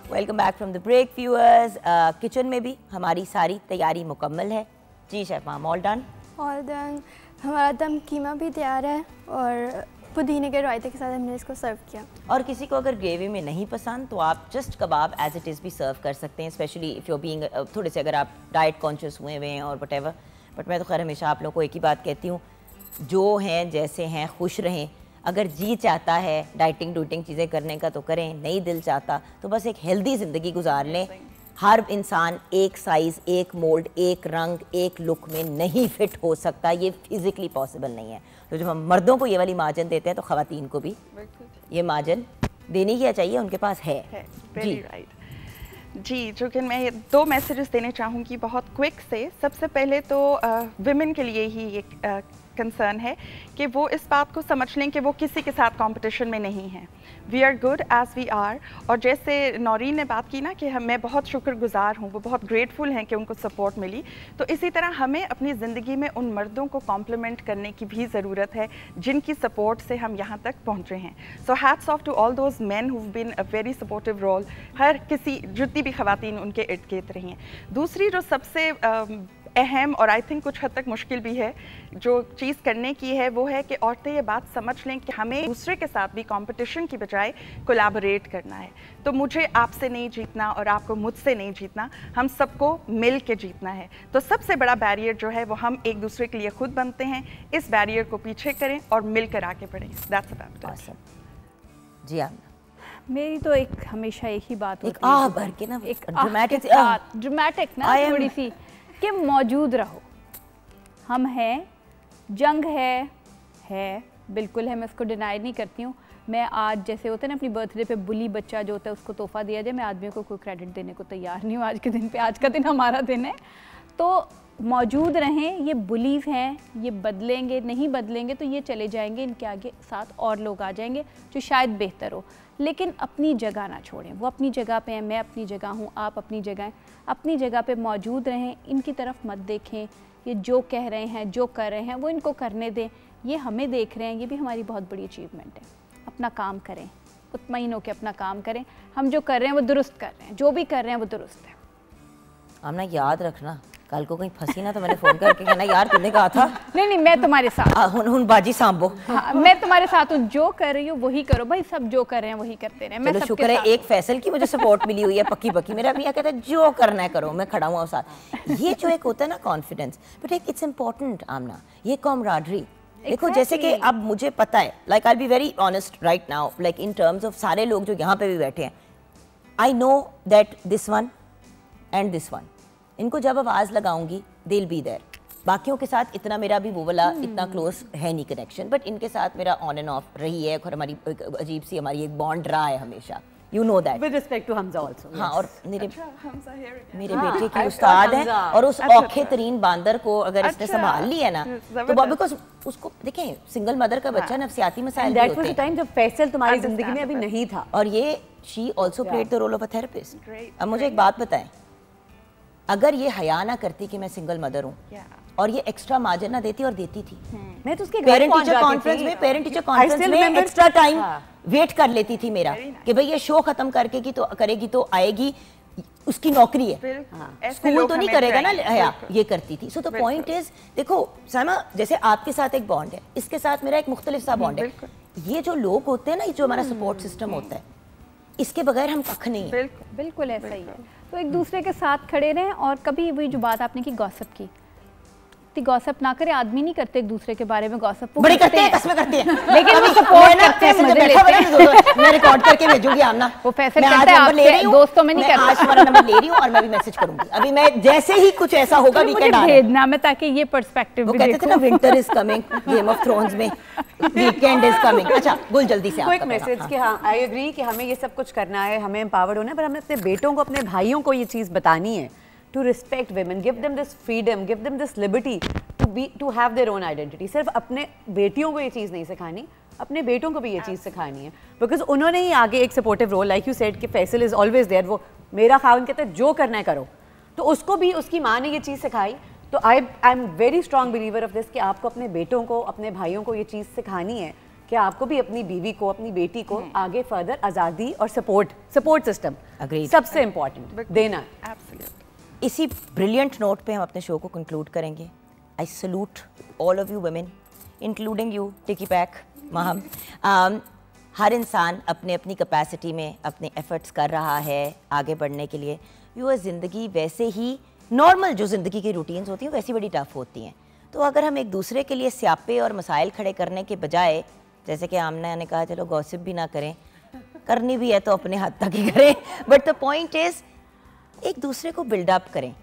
Welcome back from the break viewers. Kitchen में भी हमारी सारी तैयारी मुकम्मल है। जी chef ma'am, all done? All done. हमारा दम कीमा भी तैयार है और पुदीने के रायते के साथ हमने इसको सर्व किया। और किसी को अगर ग्रेवी में नहीं पसंद तो आप just kebab as it is भी सर्व कर सकते हैं, स्पेशली इफ़ यू बीइंग थोड़े से अगर आप डाइट कॉन्शियस हुए हैं और वटेवर। बट मैं तो खैर हमेशा आप लोगों को एक ही बात कहती हूँ, जो हैं जैसे हैं खुश रहें। अगर जी चाहता है डाइटिंग डूटिंग चीज़ें करने का तो करें, नहीं दिल चाहता तो बस एक हेल्दी ज़िंदगी गुजार लें। हर इंसान एक साइज़, एक मोल्ड, एक रंग, एक लुक में नहीं फिट हो सकता, ये फिज़िकली पॉसिबल नहीं है। तो जब हम मर्दों को ये वाली मार्जिन देते हैं तो ख़वातीन को भी ये मार्जिन देनी ही चाहिए, उनके पास है। जी राइट जी। जो कि मैं 2 मैसेजेस देने चाहूँगी बहुत क्विक से। सबसे पहले तो विमेन के लिए ही एक कंसर्न है कि वो इस बात को समझ लें कि वो किसी के साथ कंपटीशन में नहीं है। We are good as we are. और जैसे नौरीन ने बात की ना कि मैं बहुत शुक्रगुजार हूँ, वो बहुत ग्रेटफुल हैं कि उनको सपोर्ट मिली, तो इसी तरह हमें अपनी ज़िंदगी में उन मर्दों को कॉम्प्लीमेंट करने की भी ज़रूरत है जिनकी सपोर्ट से हम यहाँ तक पहुँचे हैं। So hats off to all those man who been a very supportive role. हर किसी जितनी भी ख़वातीन उनके इर्द गिर्द रही हैं। दूसरी जो सबसे अहम और आई थिंक कुछ हद तक मुश्किल भी है जो चीज़ करने की है, वो है कि औरतें ये बात समझ लें कि हमें दूसरे के साथ भी कंपटीशन की बजाय कोलैबोरेट करना है। तो मुझे आपसे नहीं जीतना और आपको मुझसे नहीं जीतना, हम सबको मिल के जीतना है। तो सबसे बड़ा बैरियर जो है वो हम एक दूसरे के लिए खुद बनते हैं। इस बैरियर को पीछे करें और मिलकर आगे बढ़ें। That's about it. जी हाँ, मेरी तो एक हमेशा एक ही बात होती है, भर के ना एक ड्रामेटिक ना थोड़ी सी कि मौजूद रहो। हम हैं, जंग है बिल्कुल है, मैं उसको डिनाई नहीं करती हूँ। मैं आज जैसे होते हैं ना अपनी बर्थडे पे बुली बच्चा जो होता है उसको तोहफा दिया जाए, मैं आदमियों को कोई क्रेडिट देने को तैयार नहीं हूँ आज के दिन पे। आज का दिन हमारा दिन है, तो मौजूद रहें। ये बुलीव हैं, ये बदलेंगे नहीं, बदलेंगे तो ये चले जाएंगे, इनके आगे साथ और लोग आ जाएंगे जो शायद बेहतर हो। लेकिन अपनी जगह ना छोड़ें। वो अपनी जगह पे हैं, मैं अपनी जगह हूँ, आप अपनी जगह हैं। अपनी जगह पे मौजूद रहें, इनकी तरफ मत देखें। ये जो कह रहे हैं, जो कर रहे हैं वो इनको करने दें। ये हमें देख रहे हैं, ये भी हमारी बहुत बड़ी अचीवमेंट है। अपना काम करें, मुतमईन होकर अपना काम करें। हम जो कर रहे हैं वो दुरुस्त कर रहे हैं, जो भी कर रहे हैं वो दुरुस्त है। हमने याद रखना, कल को कहीं फंसी ना तो मैंने फोन करके कहना यार तुमने कहा था। नहीं मैं तुम्हारे साथ हुन बाजी सांभो। हाँ, मैं तुम्हारे साथ हूँ, जो कर रही हूँ वही करो भाई। सब जो कर रहे हैं वही करते रहे। मैं शुक्र है एक फैसल की मुझे सपोर्ट मिली हुई है पक्की। मेरा मियाँ कहता है जो करना है करो, मैं खड़ा हुआ साथ। ये जो एक होता है ना कॉन्फिडेंस, बट एक इट्स इम्पोर्टेंट आमना, ये कॉमराडरी। देखो जैसे कि अब मुझे पता है, like I be very honest right now, like in terms of सारे लोग जो यहाँ पे भी बैठे हैं, I know that this one and this one, इनको जब आवाज़ लगाऊंगी दे विल बी देयर। बाकियों के साथ इतना मेरा भी वो वाला इतना क्लोज है नहीं कनेक्शन, बट इनके साथ मेरा ऑन एंड ऑफ रही है और हमारी अजीब सी हमारी एक बॉन्ड रहा है हमेशा। You know that with respect to Hamza also. हाँ, और मेरे बेटे की उस्ताद हैं और उस औखे तरीन बांदर को अगर इसने संभाल लिया ना तो बिकॉज उसको देखें, सिंगल मदर का बच्चा नफसियाती मसाइल भी होते हैं। टाइम जब फैसल तुम्हारी जिंदगी में अभी नहीं था, और ये she also played the role of a therapist. अब मुझे एक बात बताएं, अगर ये हया ना करती कि मैं सिंगल मदर हूँ और ये एक्स्ट्रा मार्जिन ना देती, और देती थी, मैं तो उसके पेरेंट टीचर कॉन्फ्रेंस में एक्स्ट्रा टाइम वेट कर लेती थी मेरा कि भाई ये शो खत्म करके की तो करेगी तो आएगी, उसकी नौकरी है, स्कूल तो नहीं करेगा ना हया, ये करती थी। सो द पॉइंट इज, देखो साइमा, जैसे आपके साथ एक बॉन्ड है, इसके साथ मेरा एक मुख्तलिफ सा बॉन्ड है। ये जो लोग होते हैं ना, ये जो हमारा सपोर्ट सिस्टम होता है, इसके बगैर हम कख नहीं है। बिल्कुल ऐसा ही है। तो एक दूसरे के साथ खड़े रहें। और कभी वही जो बात आपने की गॉसिप की, इतनी गॉसिप ना करें, आदमी नहीं करते एक दूसरे के बारे में गॉसिप, बड़े करते हैं, कसमें करते हैं, लेकिन वो सपोर्ट करते हैं, मजे लेते हैं। मैं रिकॉर्ड करके भेजूंगी आमना, वो फैसल करते हैं, आपके दोस्तों में नहीं करता। आज तुम्हारा नंबर ले रही हूँ और मैं भी मैसेज करूंगी अभी, मैं जैसे ही कुछ ऐसा होगा वीकेंड आ रहा है भेजना मैं, ताकि ये पर्सपेक्टिव भी वो कहते थे ना winter is coming, game of thrones में वीकेंड इज कमिंग। अच्छा गुल जल्दी से क्विक मैसेज कि हाँ आई एग्री कि हमें ये सब कुछ करना है, हमें एम्पावर्ड होना है, पर हमें अपने बेटों को, अपने भाइयों को ये चीज़ बतानी है to respect women, give them this freedom, give them this liberty to have their own identity। सिर्फ अपने बेटियों को ये चीज़ नहीं सिखानी, अपने बेटों को भी ये चीज़ सिखानी है, बिकॉज उन्होंने ही आगे एक supportive role, like you said कि फैसल इज ऑलवेज देयर, वो मेरा खावन कहता है जो करना है करो, तो उसको भी उसकी माँ ने ये चीज़ सिखाई। तो आई am very strong believer of this कि आपको अपने बेटों को, अपने भाइयों को ये चीज़ सिखानी है कि आपको भी अपनी बीवी को, अपनी बेटी को आगे फर्दर आज़ादी और सपोर्ट सिस्टम सबसे इम्पॉर्टेंट देना है। इसी ब्रिलियंट नोट पे हम अपने शो को कंक्लूड करेंगे। I salute all of you women including you टिकी पैक माहम। हर इंसान अपने अपनी कैपेसिटी में अपने एफर्ट्स कर रहा है आगे बढ़ने के लिए। व्यूअर्स, ज़िंदगी वैसे ही नॉर्मल जो ज़िंदगी की रूटीन्स होती हैं वैसी बड़ी टफ होती हैं, तो अगर हम एक दूसरे के लिए स्यापे और मसाइल खड़े करने के बजाय, जैसे कि आमना ने कहा चलो गॉसिप भी ना करें, करनी भी है तो अपने हद तक ही करें, बट द पॉइंट इज़ एक दूसरे को बिल्डअप करें,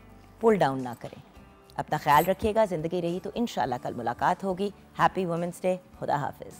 पुल डाउन ना करें। अपना ख्याल रखिएगा, ज़िंदगी रही तो इंशाल्लाह कल मुलाकात होगी। हैप्पी वुमेंस डे, खुदा हाफिज़।